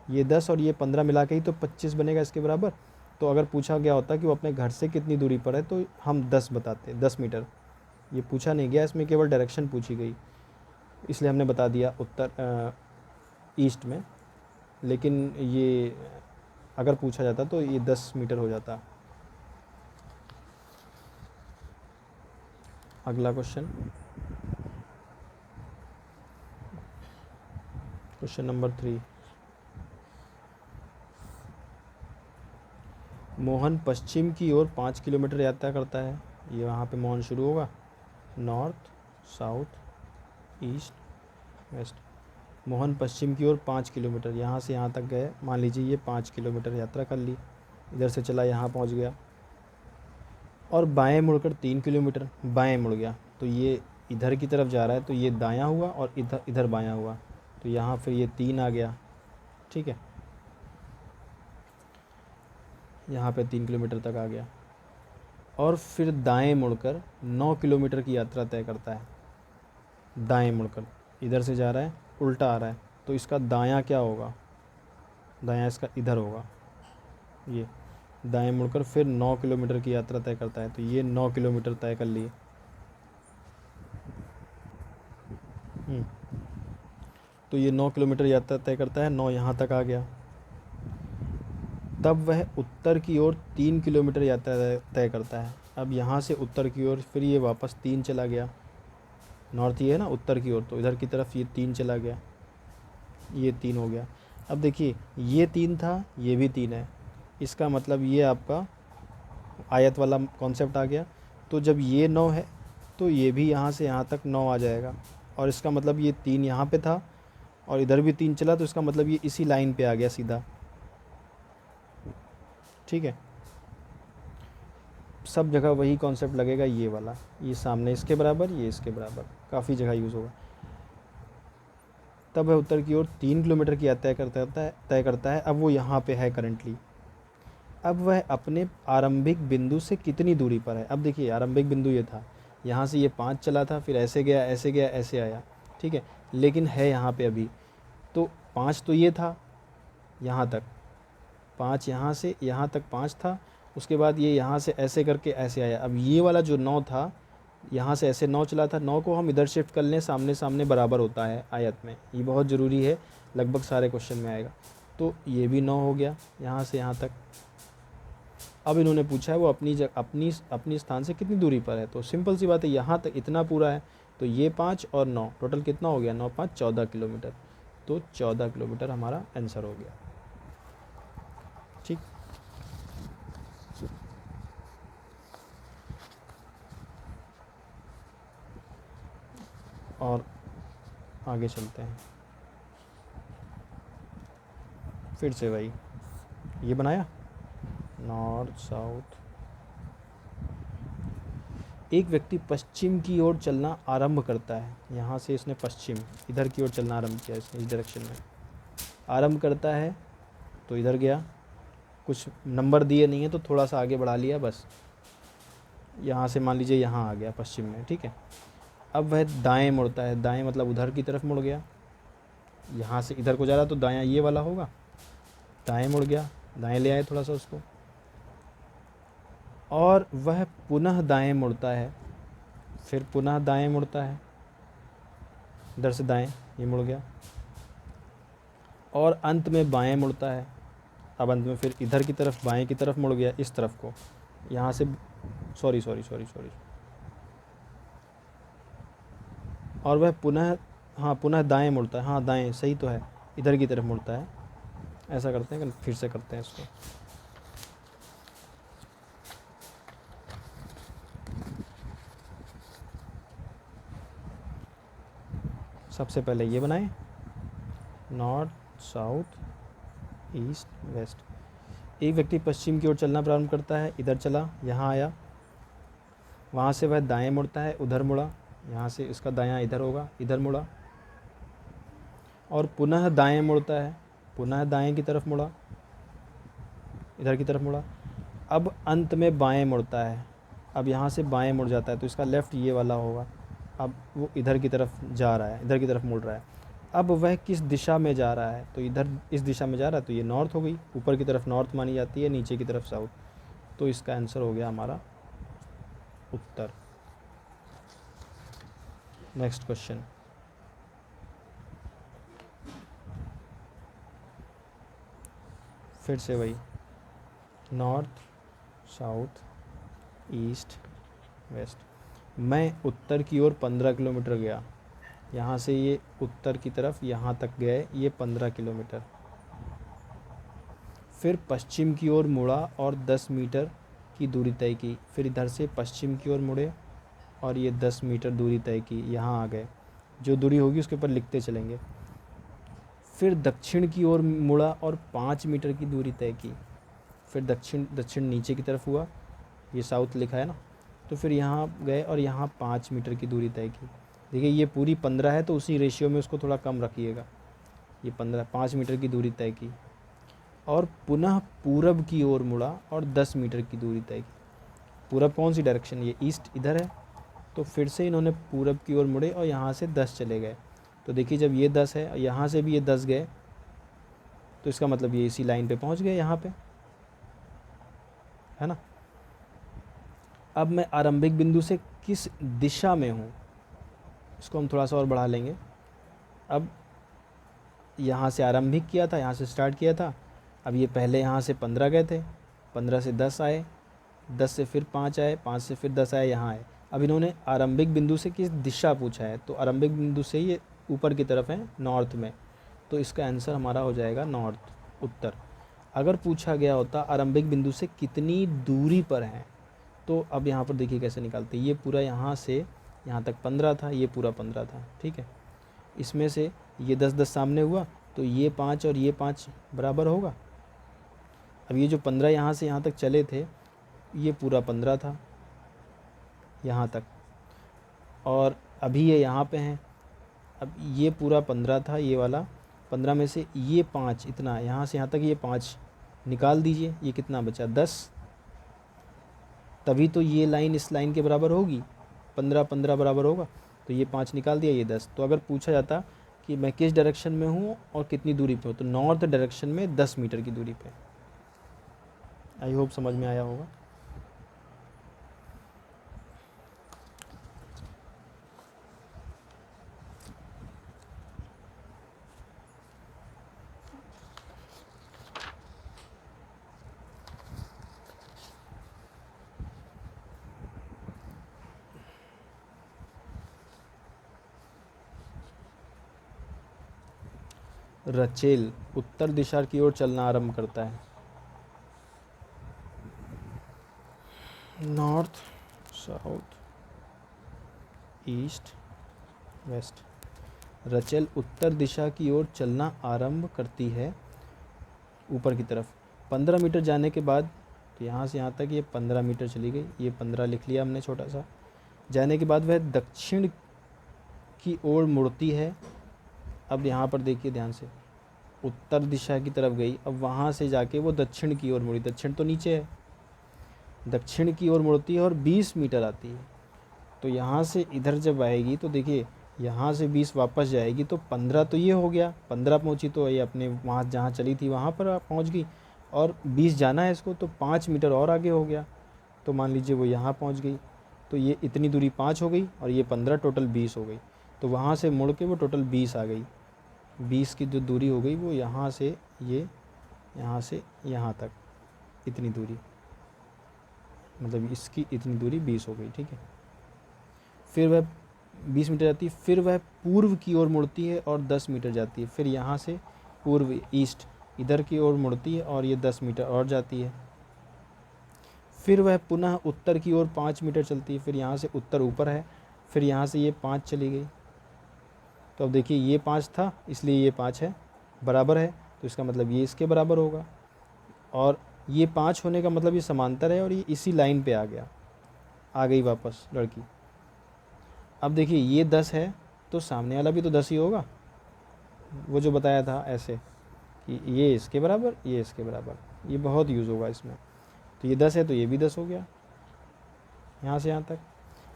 ये 10 और ये 15 मिला के ही तो 25 बनेगा इसके बराबर। तो अगर पूछा गया होता कि वो अपने घर से कितनी दूरी पर है, तो हम 10 बताते, 10 मीटर। ये पूछा नहीं गया, इसमें केवल डायरेक्शन पूछी गई, इसलिए हमने बता दिया उत्तर ईस्ट में, लेकिन ये अगर पूछा जाता तो ये 10 मीटर हो जाता। अगला क्वेश्चन, क्वेश्चन नंबर 3। मोहन पश्चिम की ओर 5 किलोमीटर यात्रा करता है, ये वहाँ पे मोहन शुरू होगा, north south east west. Mohan पश्चिम की ओर 5 किलोमीटर, यहाँ से यहाँ तक गए, मान लीजिए ये 5 किलोमीटर यात्रा कर ली, इधर से चला यहाँ पहुँच गया, और बाएं मुड़कर 3 किलोमीटर, बाएं मुड़ गया, तो ये इधर की तरफ जा रहा है, तो ये दायां हुआ और इधर बायां हुआ, तो यहाँ फिर ये 3 आ गया, ठीक है, यहाँ पे 3 किलोमीटर तक आ गया, और फिर दाएं मुड़कर 9 किलोमीटर की यात्रा तय करता है। दाएं मुड़कर इधर से जा रहा है, उल्टा आ रहा है, तो इसका दायां क्या होगा, दायां इसका इधर होगा, ये दाएं मुड़कर फिर 9 किलोमीटर की यात्रा तय करता है, तो ये 9 किलोमीटर तय कर लिए। तो ये 9 किलोमीटर यात्रा तय करता है, 9 यहाँ तक आ गया। तब वह उत्तर की ओर 3 किलोमीटर यात्रा तय करता है। अब यहाँ से उत्तर की ओर फिर ये वापस 3 चला गया, नॉर्थ ये है ना उत्तर की ओर, तो इधर की तरफ ये 3 चला गया, ये 3 हो गया। अब देखिए ये 3 था, ये भी 3 है, इसका मतलब ये आपका आयत वाला कॉन्सेप्ट आ गया। तो जब ये 9 है तो ये भी यहाँ से यहाँ तक 9 आ जाएगा, और इसका मतलब ये 3 यहाँ पे था और इधर भी 3 चला, तो इसका मतलब ये इसी लाइन पे आ गया सीधा। ठीक है, सब जगह वही कॉन्सेप्ट लगेगा, ये वाला, ये सामने इसके बराबर, ये इसके बराबर, काफ़ी जगह यूज़ होगा। तब वह उत्तर की ओर 3 किलोमीटर की यात्रा तय करता है। अब वो यहाँ पे है करंटली। अब वह अपने आरंभिक बिंदु से कितनी दूरी पर है। अब देखिए आरंभिक बिंदु ये था, यहाँ से ये 5 चला था, फिर ऐसे गया ऐसे गया ऐसे आया, ठीक है, लेकिन है यहाँ पे अभी, तो 5 तो ये था यहाँ तक, 5 यहाँ से यहाँ तक 5 था, उसके बाद ये यहाँ से ऐसे करके ऐसे आया। अब ये वाला जो 9 था, यहाँ से ऐसे 9 चला था, 9 को हम इधर शिफ्ट कर लें, सामने सामने बराबर होता है आयत में, ये बहुत ज़रूरी है, लगभग सारे क्वेश्चन में आएगा। तो ये भी 9 हो गया यहाँ से यहाँ तक। अब इन्होंने पूछा है वो अपनी स्थान से कितनी दूरी पर है, तो सिंपल सी बात है, यहाँ तक इतना पूरा है, तो ये 5 और 9 टोटल कितना हो गया, 9 5 14 किलोमीटर, तो 14 किलोमीटर हमारा आंसर हो गया। ठीक, और आगे चलते हैं। फिर से वही ये बनाया, नॉर्थ साउथ। एक व्यक्ति पश्चिम की ओर चलना आरंभ करता है, यहाँ से इसने पश्चिम इधर की ओर चलना आरंभ किया, इसने इस डायरेक्शन में आरंभ करता है, तो इधर गया, कुछ नंबर दिए नहीं है तो थोड़ा सा आगे बढ़ा लिया बस, यहाँ से मान लीजिए यहाँ आ गया पश्चिम में, ठीक है। अब वह दाएं मुड़ता है, दाएं मतलब उधर की तरफ मुड़ गया, यहाँ से इधर को जा रहा तो दायां ये वाला होगा, दाएं मुड़ गया, दाएं ले आए थोड़ा सा उसको, और वह पुनः दाएं मुड़ता है, फिर पुनः दाएं मुड़ता है, इधर से दाएं ये मुड़ गया, और अंत में बाएं मुड़ता है। अब अंत में फिर इधर की तरफ बाएं की तरफ मुड़ गया, इस तरफ को, यहाँ से सॉरी, और वह पुनः, हाँ पुनः दाएं मुड़ता है, हाँ दाएं सही तो है, इधर की तरफ मुड़ता है। ऐसा करते हैं, फिर से करते हैं इसको। सबसे पहले ये बनाएं, नॉर्थ साउथ ईस्ट वेस्ट। एक व्यक्ति पश्चिम की ओर चलना प्रारंभ करता है, इधर चला, यहाँ आया, वहाँ से वह दाएं मुड़ता है, उधर मुड़ा, यहाँ से इसका दायां इधर होगा, इधर मुड़ा, और पुनः दाएं मुड़ता है, पुनः दाएं की तरफ मुड़ा, इधर की तरफ मुड़ा, अब अंत में बाएं मुड़ता है। अब यहाँ से बाएं मुड़ जाता है तो इसका लेफ़्ट ये वाला होगा। अब वो इधर की तरफ जा रहा है, इधर की तरफ मुड़ रहा है। अब वह किस दिशा में जा रहा है, तो इधर इस दिशा में जा रहा है, तो ये नॉर्थ हो गई, ऊपर की तरफ नॉर्थ मानी जाती है, नीचे की तरफ साउथ, तो इसका आंसर हो गया हमारा उत्तर। नेक्स्ट क्वेश्चन, फिर से वही, नॉर्थ साउथ ईस्ट वेस्ट। मैं उत्तर की ओर 15 किलोमीटर गया, यहाँ से ये उत्तर की तरफ यहाँ तक गए, ये 15 किलोमीटर। फिर पश्चिम की ओर मुड़ा और 10 मीटर की दूरी तय की, फिर इधर से पश्चिम की ओर मुड़े और ये 10 मीटर दूरी तय की, यहाँ आ गए, जो दूरी होगी उसके ऊपर लिखते चलेंगे। फिर दक्षिण की ओर मुड़ा और 5 मीटर की दूरी तय की, फिर दक्षिण नीचे की तरफ हुआ, ये साउथ लिखा है ना, तो फिर यहाँ गए और यहाँ 5 मीटर की दूरी तय की। देखिए ये पूरी 15 है तो उसी रेशियो में उसको थोड़ा कम रखिएगा, ये 15 5 मीटर की दूरी तय की, और पुनः पूरब की ओर मुड़ा और 10 मीटर की दूरी तय की। पूरब कौन सी डायरेक्शन, ये ईस्ट इधर है, तो फिर से इन्होंने पूरब की ओर मुड़े और यहाँ से 10 चले गए। तो देखिए जब ये 10 है और यहाँ से भी ये 10 गए, तो इसका मतलब ये इसी लाइन पे पहुँच गए, यहाँ पे है ना। अब मैं आरंभिक बिंदु से किस दिशा में हूँ, इसको हम थोड़ा सा और बढ़ा लेंगे। अब यहाँ से आरंभिक किया था, यहाँ से स्टार्ट किया था। अब ये पहले यहाँ से 15 गए थे, 15 से 10 आए, 10 से फिर 5 आए, 5 से फिर 10 आए, यहाँ आए। अब इन्होंने आरंभिक बिंदु से किस दिशा पूछा है, तो आरंभिक बिंदु से ये ऊपर की तरफ है, नॉर्थ में, तो इसका आंसर हमारा हो जाएगा नॉर्थ, उत्तर। अगर पूछा गया होता आरंभिक बिंदु से कितनी दूरी पर है, तो अब यहाँ पर देखिए कैसे निकालते हैं। ये पूरा यहाँ से यहाँ तक 15 था, ये पूरा 15 था, ठीक है। इसमें से ये 10-10 सामने हुआ, तो ये 5 और ये 5 बराबर होगा। अब ये जो 15 यहाँ से यहाँ तक चले थे, ये पूरा 15 था यहाँ तक, और अभी ये यहाँ पे हैं। अब ये पूरा 15 था, ये वाला 15 में से ये 5, इतना यहाँ से यहाँ तक ये 5 निकाल दीजिए, ये कितना बचा 10। तभी तो ये लाइन इस लाइन के बराबर होगी, 15-15 बराबर होगा, तो ये 5 निकाल दिया, ये 10। तो अगर पूछा जाता कि मैं किस डायरेक्शन में हूँ और कितनी दूरी पे हूँ, तो नॉर्थ डायरेक्शन में 10 मीटर की दूरी पे। आई होप समझ में आया होगा। रचेल उत्तर दिशा की ओर चलना आरंभ करता है। North, south, east, west. Rachel उत्तर दिशा की ओर चलना आरंभ करती है ऊपर की तरफ। 15 मीटर जाने के बाद, तो यहाँ से यहाँ तक ये 15 मीटर चली गई, ये 15 लिख लिया हमने छोटा सा। जाने के बाद वह दक्षिण की ओर मुड़ती है। अब यहाँ पर देखिए ध्यान से, उत्तर दिशा की तरफ गई, अब वहाँ से जाके वो दक्षिण की ओर मुड़ी। दक्षिण तो नीचे है, दक्षिण की ओर मुड़ती है और 20 मीटर आती है। तो यहाँ से इधर जब आएगी तो देखिए यहाँ से 20 वापस जाएगी, तो 15 तो ये हो गया, 15 पहुँची तो ये अपने वहाँ जहाँ चली थी वहाँ पर पहुँच गई, और 20 जाना है इसको, तो 5 मीटर और आगे हो गया, तो मान लीजिए वो यहाँ पहुँच गई। तो ये इतनी दूरी 5 हो गई और ये 15, टोटल 20 हो गई। तो वहाँ से मुड़ के वो टोटल 20 आ गई। 20 की जो दूरी हो गई वो यहाँ से यहाँ तक इतनी दूरी, मतलब इसकी इतनी दूरी 20 हो गई, ठीक है। फिर वह 20 मीटर जाती है, फिर वह पूर्व की ओर मुड़ती है और 10 मीटर जाती है। फिर यहाँ से पूर्व, ईस्ट, इधर की ओर मुड़ती है और ये 10 मीटर और जाती है। फिर वह पुनः उत्तर की ओर 5 मीटर चलती है। फिर यहाँ से उत्तर ऊपर है, फिर यहाँ से ये 5 चली गई। तो अब देखिए ये 5 था, इसलिए ये 5 है, बराबर है, तो इसका मतलब ये इसके बराबर होगा। और ये 5 होने का मतलब ये समांतर है और ये इसी लाइन पे आ गई वापस लड़की। अब देखिए ये 10 है, तो सामने वाला भी तो 10 ही होगा, वो जो बताया था ऐसे कि ये इसके बराबर, ये इसके बराबर, ये बहुत यूज़ होगा इसमें। तो ये 10 है तो ये भी 10 हो गया यहाँ से यहाँ तक।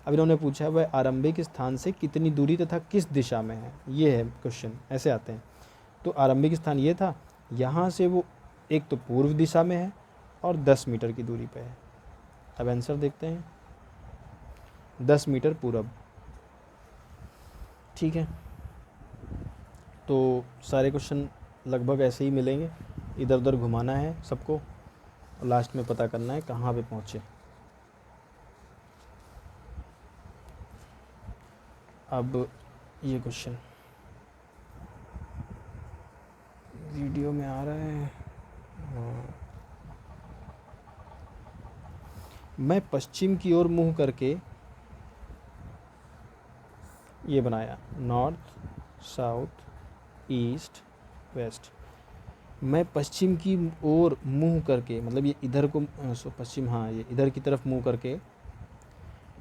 अब इन्होंने पूछा है वह आरंभिक स्थान से कितनी दूरी तथा किस दिशा में है, ये है क्वेश्चन, ऐसे आते हैं। तो आरंभिक स्थान ये था, यहाँ से वो एक तो पूर्व दिशा में है और 10 मीटर की दूरी पे है। अब आंसर देखते हैं, 10 मीटर पूरब, ठीक है। तो सारे क्वेश्चन लगभग ऐसे ही मिलेंगे, इधर उधर घुमाना है सबको और लास्ट में पता करना है कहाँ पे पहुँचे। अब ये क्वेश्चन वीडियो में आ रहा है। मैं पश्चिम की ओर मुंह करके, ये बनाया नॉर्थ, साउथ, ईस्ट, वेस्ट। मैं पश्चिम की ओर मुंह करके, मतलब ये इधर को पश्चिम, हाँ ये इधर की तरफ मुंह करके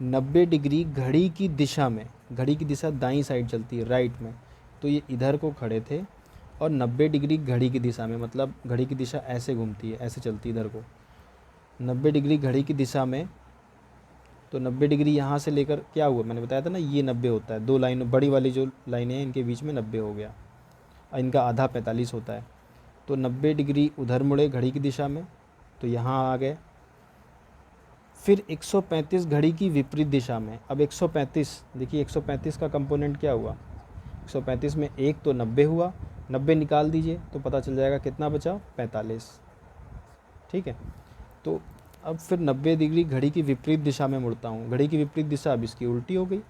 90 डिग्री घड़ी की दिशा में, घड़ी की दिशा दाईं साइड चलती है, राइट में, तो ये इधर को खड़े थे और 90 डिग्री घड़ी की दिशा में, मतलब घड़ी की दिशा ऐसे घूमती है, ऐसे चलती है इधर को, 90 डिग्री घड़ी की दिशा में। तो 90 डिग्री यहाँ से लेकर क्या हुआ, मैंने बताया था ना ये 90 होता है, दो लाइन बड़ी वाली जो लाइनें हैं इनके बीच में 90 हो गया, इनका आधा 45 होता है। तो 90 डिग्री उधर मुड़े घड़ी की दिशा में, तो यहाँ आ गए। फिर 135 घड़ी की विपरीत दिशा में। अब 135 देखिए, 135 का कंपोनेंट क्या हुआ, 135 में एक तो 90 हुआ, 90 निकाल दीजिए तो पता चल जाएगा कितना बचा, 45। ठीक है, तो अब फिर 90 डिग्री घड़ी की विपरीत दिशा में मुड़ता हूँ। घड़ी की विपरीत दिशा अब इसकी उल्टी हो गई।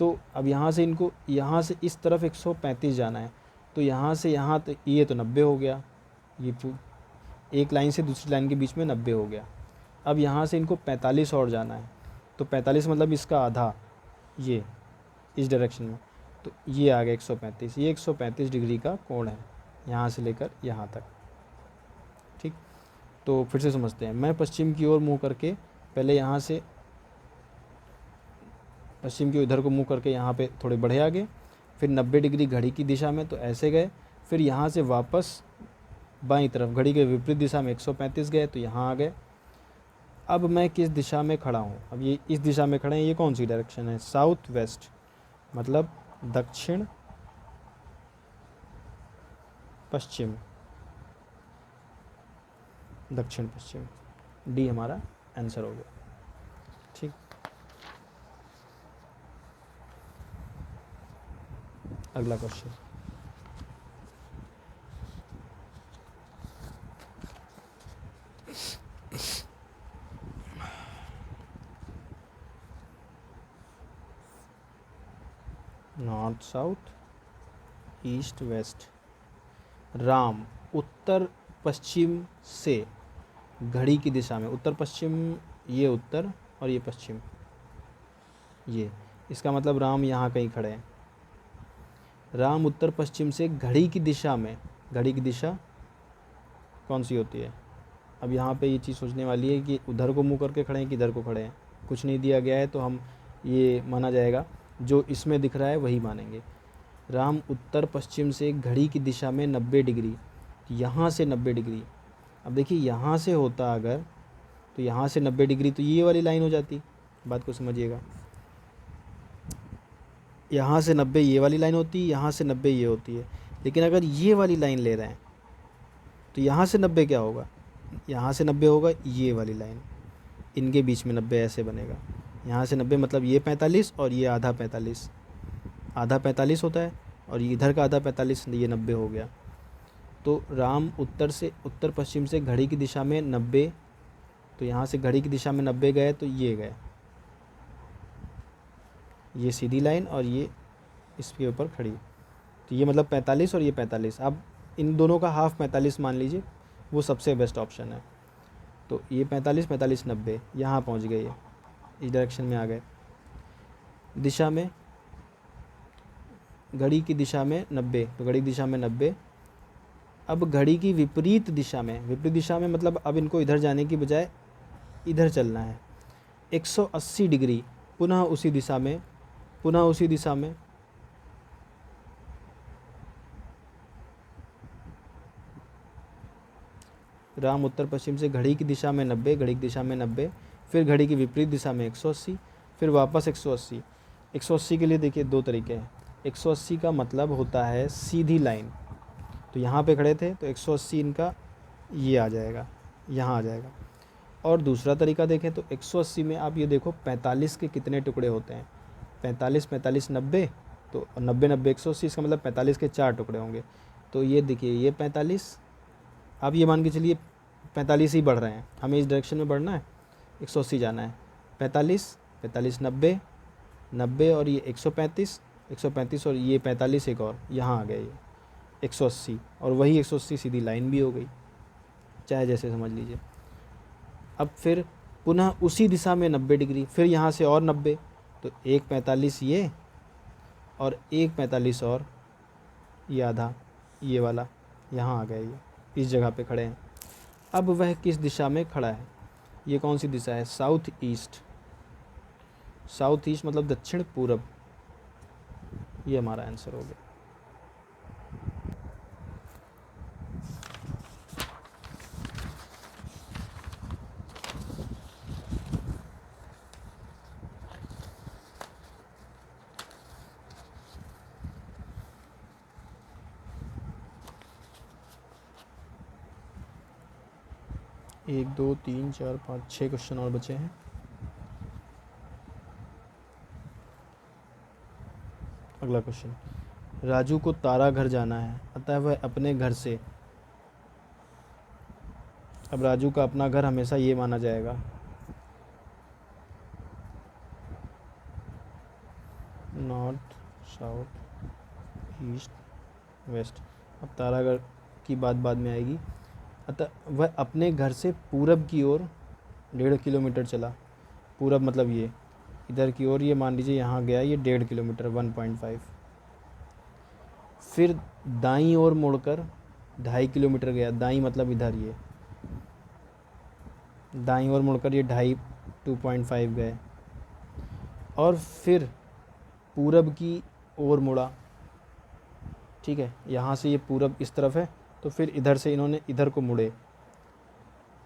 तो अब यहाँ से इनको, यहाँ से इस तरफ 135 जाना है, तो यहाँ से यहाँ तो ये तो 90 हो गया, ये एक लाइन से दूसरी लाइन के बीच में 90 हो गया। अब यहाँ से इनको 45 और जाना है, तो 45 मतलब इसका आधा, ये इस डायरेक्शन में, तो ये आ गया 135। ये 135 डिग्री का कोण है यहाँ से लेकर यहाँ तक। ठीक, तो फिर से समझते हैं। मैं पश्चिम की ओर मुँह करके, पहले यहाँ से पश्चिम की इधर को मुँह करके यहाँ पे थोड़े बढ़े आगे, फिर 90 डिग्री घड़ी की दिशा में तो ऐसे गए, फिर यहाँ से वापस बाईं तरफ घड़ी के विपरीत दिशा में 135 गए तो यहाँ आ गए। अब मैं किस दिशा में खड़ा हूँ, अब ये इस दिशा में खड़े हैं। ये कौन सी डायरेक्शन है, साउथ वेस्ट, मतलब दक्षिण पश्चिम, दक्षिण पश्चिम। डी हमारा आंसर हो गया। ठीक, अगला question. North south east west. Ram उत्तर पश्चिम से घड़ी की दिशा में, उत्तर पश्चिम, ये उत्तर और ये पश्चिम, ये इसका मतलब राम यहाँ कहीं खड़े हैं। राम उत्तर पश्चिम से घड़ी की दिशा में, घड़ी की दिशा कौन सी होती है। अब यहाँ पे ये चीज़ सोचने वाली है कि उधर को मुँह करके खड़े हैं कि इधर को खड़े हैं। कुछ नहीं दिया गया है तो हम ये माना जाएगा, जो इसमें दिख रहा है वही मानेंगे। राम उत्तर पश्चिम से घड़ी की दिशा में 90 डिग्री, यहाँ से 90 डिग्री। अब देखिए यहाँ से होता अगर, तो यहाँ से 90 डिग्री तो ये वाली लाइन हो जाती, बात को समझिएगा। यहाँ से 90 ये वाली लाइन होती है, यहाँ से 90 ये होती है। लेकिन अगर ये वाली लाइन ले रहे हैं तो यहाँ से 90 क्या होगा, यहाँ से 90 होगा ये वाली लाइन, इनके बीच में 90 ऐसे बनेगा। यहाँ से 90 मतलब ये 45 और ये आधा 45, आधा 45 होता है, और इधर का आधा 45, ये 90 हो गया। तो राम उत्तर से, उत्तर पश्चिम से घड़ी की दिशा में 90, तो यहाँ से घड़ी की दिशा में 90 गए तो ये गए, ये सीधी लाइन और ये इसके ऊपर खड़ी, तो ये मतलब 45 और ये 45। अब इन दोनों का हाफ 45 मान लीजिए, वो सबसे बेस्ट ऑप्शन है। तो ये 45 45 90 यहाँ पहुँच गए, ये इस डायरेक्शन में आ गए। दिशा में, घड़ी की दिशा में 90, तो घड़ी की दिशा में 90। अब घड़ी की विपरीत दिशा में, विपरीत दिशा में मतलब अब इनको इधर जाने की बजाय इधर चलना है, 180 डिग्री, पुनः उसी दिशा में, पुनः उसी दिशा में। राम उत्तर पश्चिम से घड़ी की दिशा में 90, घड़ी की दिशा में 90, फिर घड़ी की विपरीत दिशा में 180, फिर वापस 180। 180 के लिए देखिए दो तरीके हैं। 180 का मतलब होता है सीधी लाइन, तो यहाँ पे खड़े थे तो 180 इनका ये आ जाएगा, यहाँ आ जाएगा। और दूसरा तरीका देखें तो 180 में आप ये देखो 45 के कितने टुकड़े होते हैं, 45 45 90, तो 90 90 180, इसका मतलब 45 के 4 टुकड़े होंगे। तो ये देखिए ये 45, आप ये मान के चलिए 45 ही बढ़ रहे हैं, हमें इस डायरेक्शन में बढ़ना है, 180 जाना है। 45 45 90 90 और ये 135 135 और ये 45 एक और, यहाँ आ गए ये 180, और वही 180 सीधी लाइन भी हो गई, चाहे जैसे समझ लीजिए। अब फिर पुनः उसी दिशा में 90 डिग्री, फिर यहाँ से और 90, तो एक 45 ये और एक 45 और ये आधा, ये वाला यहाँ आ गया, ये इस जगह पे खड़े हैं। अब वह किस दिशा में खड़ा है, ये कौन सी दिशा है, साउथ ईस्ट। साउथ ईस्ट मतलब दक्षिण पूरब, ये हमारा आंसर हो गया। एक दो तीन चार पाँच 6 क्वेश्चन और बचे हैं। अगला क्वेश्चन, राजू को तारा घर जाना है, अतः वह अपने घर से, अब राजू का अपना घर हमेशा ये माना जाएगा, नॉर्थ साउथ ईस्ट वेस्ट। अब तारागढ़ की बात बाद में आएगी। अतः वह अपने घर से पूरब की ओर 1.5 किलोमीटर चला। पूरब मतलब ये इधर की ओर, ये मान लीजिए यहाँ गया, ये 1.5 किलोमीटर 1.5। फिर दाईं ओर मुड़कर 2.5 किलोमीटर गया। दाईं मतलब इधर, ये दाईं ओर मुड़कर ये 2.5 गए, और फिर पूरब की ओर मुड़ा। ठीक है, यहाँ से ये पूरब इस तरफ है, तो फिर इधर से इन्होंने इधर को मुड़े,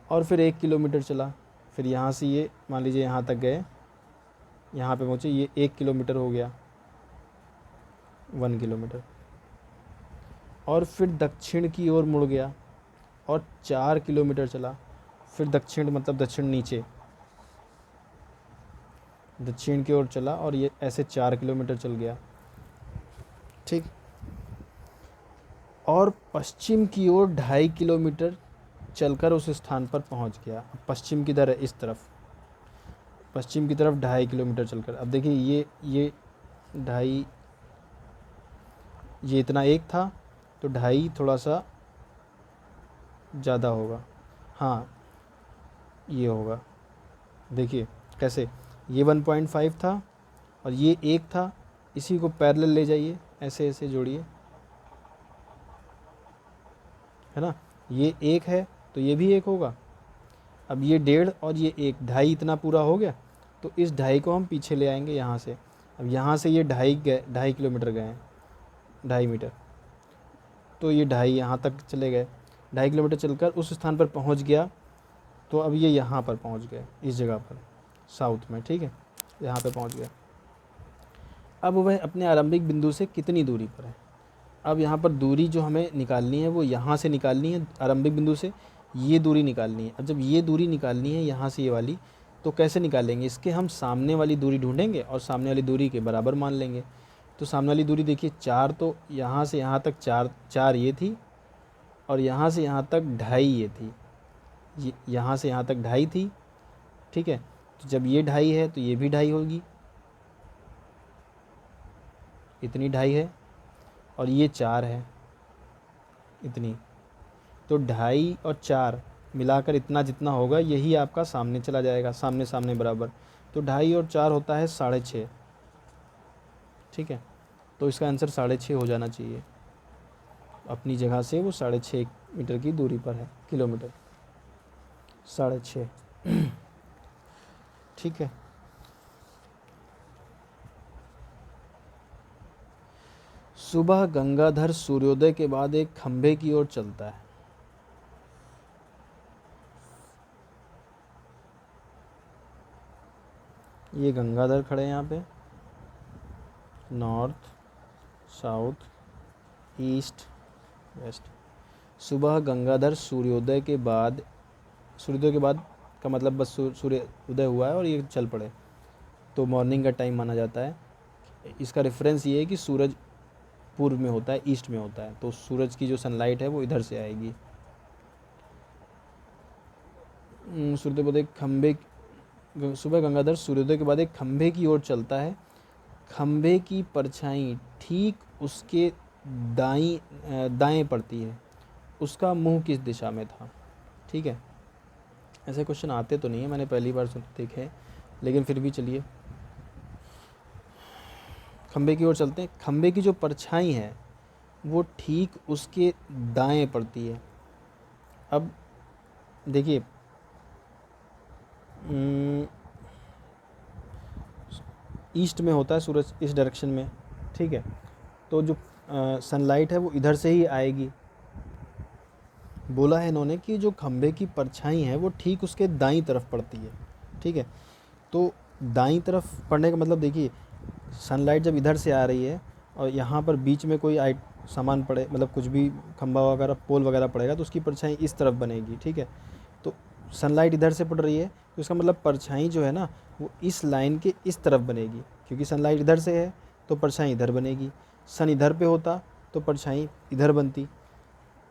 और फिर 1 किलोमीटर चला। फिर यहाँ से ये मान लीजिए यहाँ तक गए, यहाँ पे पहुँचे, ये 1 किलोमीटर हो गया, 1 किलोमीटर। और फिर दक्षिण की ओर मुड़ गया और 4 किलोमीटर चला। फिर दक्षिण मतलब दक्षिण नीचे, दक्षिण की ओर चला और ये ऐसे 4 किलोमीटर चल गया। ठीक, और पश्चिम की ओर 2.5 किलोमीटर चलकर उस स्थान पर पहुंच गया। पश्चिम किधर है? इस तरफ, पश्चिम की तरफ 2.5 किलोमीटर चलकर। अब देखिए ये 2.5, ये इतना एक था, तो 2.5 थोड़ा सा ज़्यादा होगा, हाँ ये होगा। देखिए कैसे, ये 1.5 था और ये 1 था, इसी को पैरेलल ले जाइए, ऐसे ऐसे जोड़िए, है ना। ये 1 है तो ये भी 1 होगा। अब ये 1.5 और ये 1, 2.5 इतना पूरा हो गया, तो इस 2.5 को हम पीछे ले आएंगे यहाँ से। अब यहाँ से ये 2.5 किलोमीटर गए हैं, 2.5 मीटर, तो ये 2.5 यहाँ तक चले गए। 2.5 किलोमीटर चलकर उस स्थान पर पहुँच गया, तो अब ये यहाँ पर पहुँच गए, इस जगह पर साउथ में। ठीक है, यहाँ पे पहुँच गया। अब वह अपने आरंभिक बिंदु से कितनी दूरी पर है? अब यहाँ पर दूरी जो हमें निकालनी है वो यहाँ से निकालनी है, आरंभिक बिंदु से ये दूरी निकालनी है। अब जब ये दूरी निकालनी है यहाँ से ये वाली, तो कैसे निकालेंगे? इसके हम सामने वाली दूरी ढूंढेंगे और सामने वाली दूरी के बराबर मान लेंगे। तो सामने वाली दूरी देखिए 4, तो यहाँ से यहाँ तक 4 ये थी, और यहाँ से यहाँ तक 2.5 ये थी, यहाँ से यहाँ तक 2.5 थी। ठीक है, तो जब ये 2.5 है तो ये भी 2.5 होगी, इतनी 2.5 है, और ये 4 है इतनी, तो 2.5 और 4 मिलाकर इतना जितना होगा यही आपका सामने चला जाएगा, सामने सामने बराबर। तो 2.5 और 4 होता है 6.5। ठीक है, तो इसका आंसर 6.5 हो जाना चाहिए। अपनी जगह से वो 6.5 मीटर की दूरी पर है, किलोमीटर 6.5। ठीक है, सुबह गंगाधर सूर्योदय के बाद एक खंभे की ओर चलता है। ये गंगाधर खड़े हैं यहाँ पे, नॉर्थ साउथ ईस्ट वेस्ट। सुबह गंगाधर सूर्योदय के बाद, सूर्योदय के बाद का मतलब बस सूर्य उदय हुआ है और ये चल पड़े, तो मॉर्निंग का टाइम माना जाता है। इसका रेफरेंस ये है कि सूरज पूर्व में होता है, ईस्ट में होता है, तो सूरज की जो सनलाइट है वो इधर से आएगी। सूर्योदय बाद एक खंभे, सुबह गंगाधर सूर्योदय के बाद एक खंभे की ओर चलता है। खंभे की परछाई ठीक उसके दाएं पड़ती है। उसका मुंह किस दिशा में था? ठीक है, ऐसे क्वेश्चन आते तो नहीं है, मैंने पहली बार देखे, लेकिन फिर भी चलिए। खंभे की ओर चलते हैं, खंभे की जो परछाई है वो ठीक उसके दाएं पड़ती है। अब देखिए, ईस्ट में होता है सूरज, इस डायरेक्शन में। ठीक है, तो जो सनलाइट है वो इधर से ही आएगी। बोला है इन्होंने कि जो खंभे की परछाई है वो ठीक उसके दाईं तरफ पड़ती है। ठीक है, तो दाईं तरफ पड़ने का मतलब देखिए, सनलाइट जब इधर से आ रही है और यहाँ पर बीच में कोई सामान पड़े, मतलब कुछ भी खंभा वगैरह पोल वगैरह पड़ेगा, तो उसकी परछाई इस तरफ बनेगी। ठीक है, तो सनलाइट इधर से पड़ रही है, तो इसका मतलब परछाई जो है ना वो इस लाइन के इस तरफ बनेगी, क्योंकि सनलाइट इधर से है तो परछाई इधर बनेगी। सन इधर पे होता तो परछाई इधर बनती,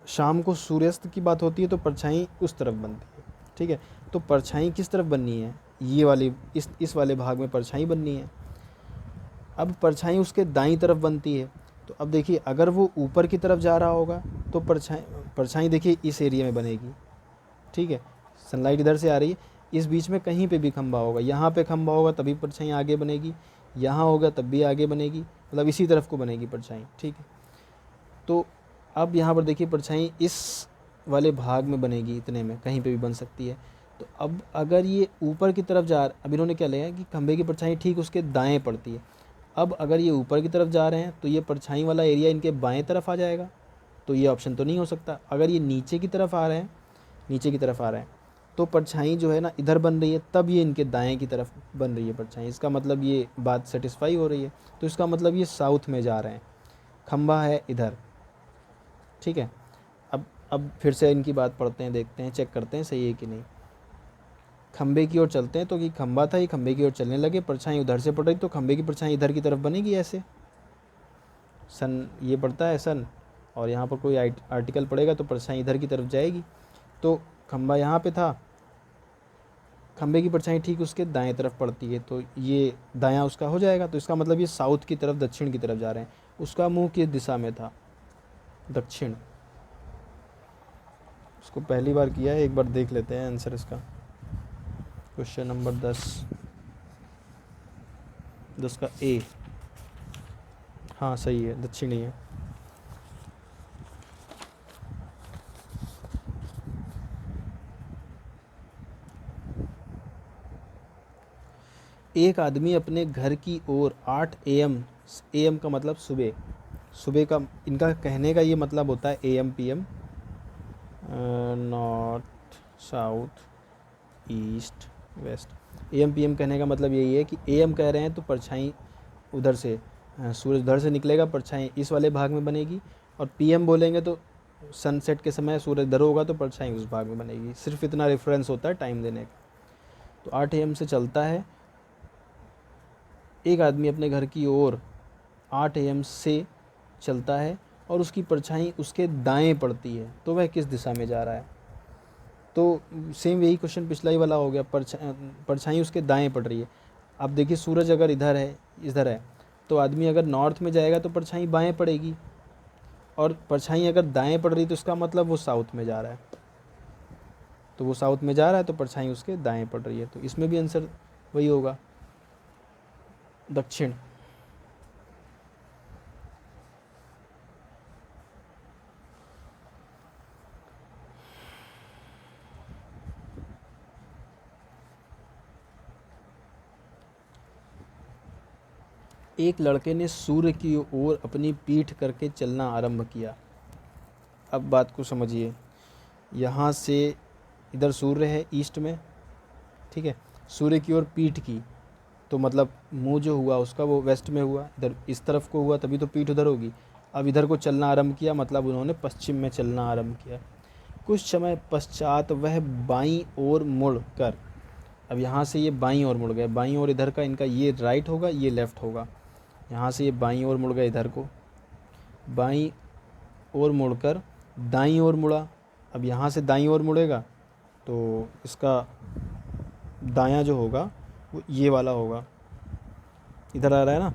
शाम को सूर्यास्त की बात होती है तो परछाई उस तरफ बनती है, ठीक है। तो परछाई किस तरफ बननी है, ये वाली इस वाले भाग में परछाई बननी है। अब परछाई उसके दाईं तरफ बनती है, तो अब देखिए अगर वो ऊपर की तरफ जा रहा होगा तो परछाई देखिए इस एरिया में बनेगी, ठीक है। सनलाइट इधर से आ रही है, इस बीच में कहीं पे भी खंभा होगा, यहाँ पे खंभा होगा तभी परछाई आगे बनेगी, यहाँ होगा तब भी आगे बनेगी, मतलब इसी तरफ को बनेगी परछाई, ठीक है। तो अब यहाँ पर देखिए परछाई इस वाले भाग में बनेगी, इतने में कहीं पे भी बन सकती है। तो अब अगर ये ऊपर की तरफ अब इन्होंने क्या लिया कि खंभे की परछाई ठीक उसके दाएं पड़ती है। अब अगर ये ऊपर की तरफ जा रहे हैं तो ये परछाई वाला एरिया इनके बाएं तरफ आ जाएगा, तो ये ऑप्शन तो नहीं हो सकता। अगर ये नीचे की तरफ आ रहे हैं, नीचे की तरफ आ रहे हैं, तो परछाई जो है ना इधर बन रही है, तब ये इनके दाएं की तरफ बन रही है परछाई। इसका मतलब ये बात सेटिस्फाई हो रही है, तो इसका मतलब ये साउथ में जा रहे हैं, खंभा है इधर, ठीक है। अब फिर से इनकी बात पढ़ते हैं, देखते हैं, चेक करते हैं सही है कि नहीं। खंबे की ओर चलते हैं, तो कि खंबा था, ये खंबे की ओर चलने लगे, परछाई उधर से पड़ रही, तो खंबे की परछाई इधर की तरफ बनेगी ऐसे। सन ये पड़ता है सन, और यहाँ पर कोई आर्टिकल पड़ेगा तो परछाई इधर की तरफ जाएगी। तो खंबा यहाँ पे था, खंबे की परछाई ठीक उसके दाएं तरफ पड़ती है, तो ये दायां उसका हो जाएगा। तो इसका मतलब ये साउथ की तरफ, दक्षिण की तरफ जा रहे हैं। उसका मुंह किस दिशा में था, दक्षिण। उसको पहली बार किया है, एक बार देख लेते हैं आंसर इसका। क्वेश्चन नंबर 10 का ए, हाँ सही है, दक्षिणी है। एक आदमी अपने घर की ओर 8 AM, AM का मतलब सुबह, सुबह का इनका कहने का ये मतलब होता है AM PM, north south east waste. AM PM कहने का मतलब यही है कि AM कह रहे हैं तो परछाई उधर से, सूरज उधर से निकलेगा, परछाई इस वाले भाग में बनेगी। और PM बोलेंगे तो सनसेट के समय सूरज इधर होगा तो परछाई उस भाग में बनेगी। सिर्फ इतना रेफरेंस होता है टाइम देने का। तो 8 AM से चलता है, एक आदमी अपने घर की ओर 8 AM से चलता है और उसकी परछाई उसके दाएं पड़ती है, तो वह किस दिशा में जा रहा है। तो सेम यही क्वेश्चन पिछला ही वाला हो गया, परछाई उसके दाएं पड़ रही है। अब देखिए सूरज अगर इधर है तो आदमी अगर नॉर्थ में जाएगा तो परछाई बाएं पड़ेगी, और परछाई अगर दाएं पड़ रही तो इसका मतलब वो साउथ में जा रहा है। तो वो साउथ में जा रहा है तो परछाई उसके दाएं पड़ रही है, तो इसमें भी आंसर वही होगा, दक्षिण। एक लड़के ने सूर्य की ओर अपनी पीठ करके चलना आरंभ किया। अब बात को समझिए, यहाँ से इधर सूर्य है ईस्ट में, ठीक है, सूर्य की ओर पीठ की, तो मतलब मुंह जो हुआ उसका वो वेस्ट में हुआ, इधर इस तरफ को हुआ तभी तो पीठ उधर होगी। अब इधर को चलना आरंभ किया, मतलब उन्होंने पश्चिम में चलना आरंभ किया। कुछ समय पश्चात वह बाईं ओर मुड़ कर, अब यहाँ से ये बाईं ओर मुड़ गए, बाईं ओर इधर का इनका ये राइट होगा, ये लेफ़्ट होगा। यहाँ से ये बाईं ओर मुड़ गए, इधर को बाईं ओर मुड़कर दाईं ओर मुड़ा। अब यहाँ से दाईं ओर मुड़ेगा तो इसका दायां जो होगा वो ये वाला होगा, इधर आ रहा है ना,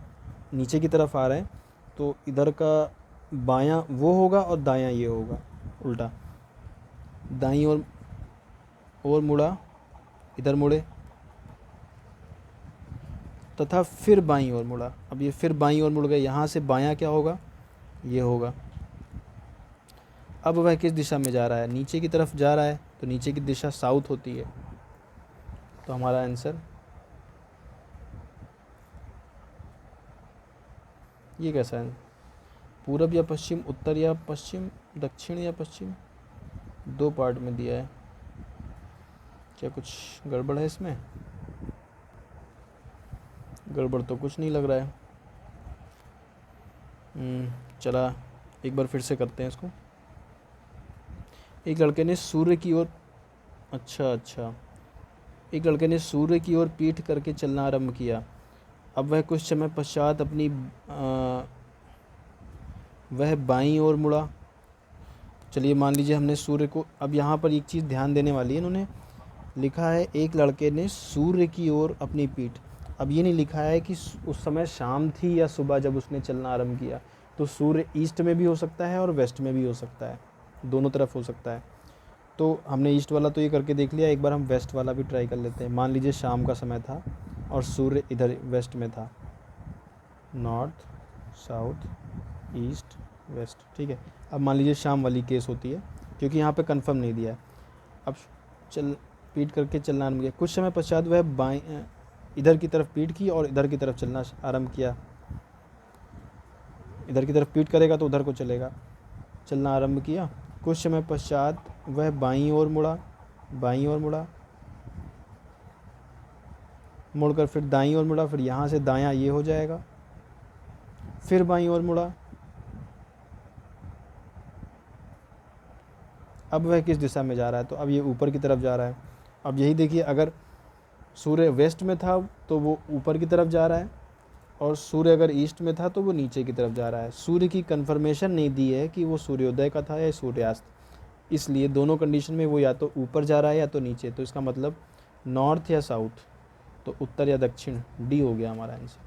नीचे की तरफ आ रहा है, तो इधर का बायां वो होगा और दायां ये होगा, उल्टा। दाईं ओर मुड़ा, इधर मुड़े, तथा फिर बाईं ओर मुड़ा। अब ये फिर बाईं ओर मुड़ गए, यहाँ से बायां क्या होगा, ये होगा। अब वह किस दिशा में जा रहा है, नीचे की तरफ जा रहा है, तो नीचे की दिशा साउथ होती है। तो हमारा आंसर ये कैसा है, पूरब या पश्चिम, उत्तर या पश्चिम, दक्षिण या पश्चिम, दो पार्ट में दिया है। क्या कुछ गड़बड़ है इसमें, गड़बड़ तो कुछ नहीं लग रहा है। चला एक बार फिर से करते हैं इसको। एक लड़के ने सूर्य की ओर, अच्छा, एक लड़के ने सूर्य की ओर पीठ करके चलना आरंभ किया। अब वह कुछ समय पश्चात अपनी वह बाईं ओर मुड़ा। चलिए मान लीजिए हमने सूर्य को, अब यहाँ पर एक चीज़ ध्यान देने वाली है, इन्होंने लिखा है एक लड़के ने सूर्य की ओर अपनी पीठ। अब ये नहीं लिखा है कि उस समय शाम थी या सुबह जब उसने चलना आरंभ किया। तो सूर्य ईस्ट में भी हो सकता है और वेस्ट में भी हो सकता है, दोनों तरफ हो सकता है। तो हमने ईस्ट वाला तो ये करके देख लिया, एक बार हम वेस्ट वाला भी ट्राई कर लेते हैं। मान लीजिए शाम का समय था और सूर्य इधर वेस्ट में था, नॉर्थ साउथ ईस्ट वेस्ट, ठीक है। अब मान लीजिए शाम वाली केस होती है, क्योंकि यहाँ पे कंफर्म नहीं दिया है। अब पीठ करके चलना आरम्भ किया। कुछ समय पश्चात वह बाएं इधर की तरफ पीठ की और इधर की तरफ चलना आरम्भ किया। इधर की तरफ पीठ करेगा तो उधर को चलेगा, चलना आरंभ किया। कुछ समय पश्चात वह बाईं ओर मुड़ा, बाईं ओर मुड़ा, मुड़कर फिर दाईं ओर मुड़ा, फिर यहाँ से दायां ये हो जाएगा, फिर बाईं ओर मुड़ा। अब वह किस दिशा में जा रहा है, तो अब ये ऊपर की तरफ जा रहा है। अब यही देखिए, अगर सूर्य वेस्ट में था तो वो ऊपर की तरफ जा रहा है, और सूर्य अगर ईस्ट में था तो वो नीचे की तरफ जा रहा है। सूर्य की कंफर्मेशन नहीं दी है कि वो सूर्योदय का था या सूर्यास्त, इसलिए दोनों कंडीशन में वो या तो ऊपर जा रहा है या तो नीचे। तो इसका मतलब नॉर्थ या साउथ, तो उत्तर या दक्षिण, डी हो गया हमारा आंसर।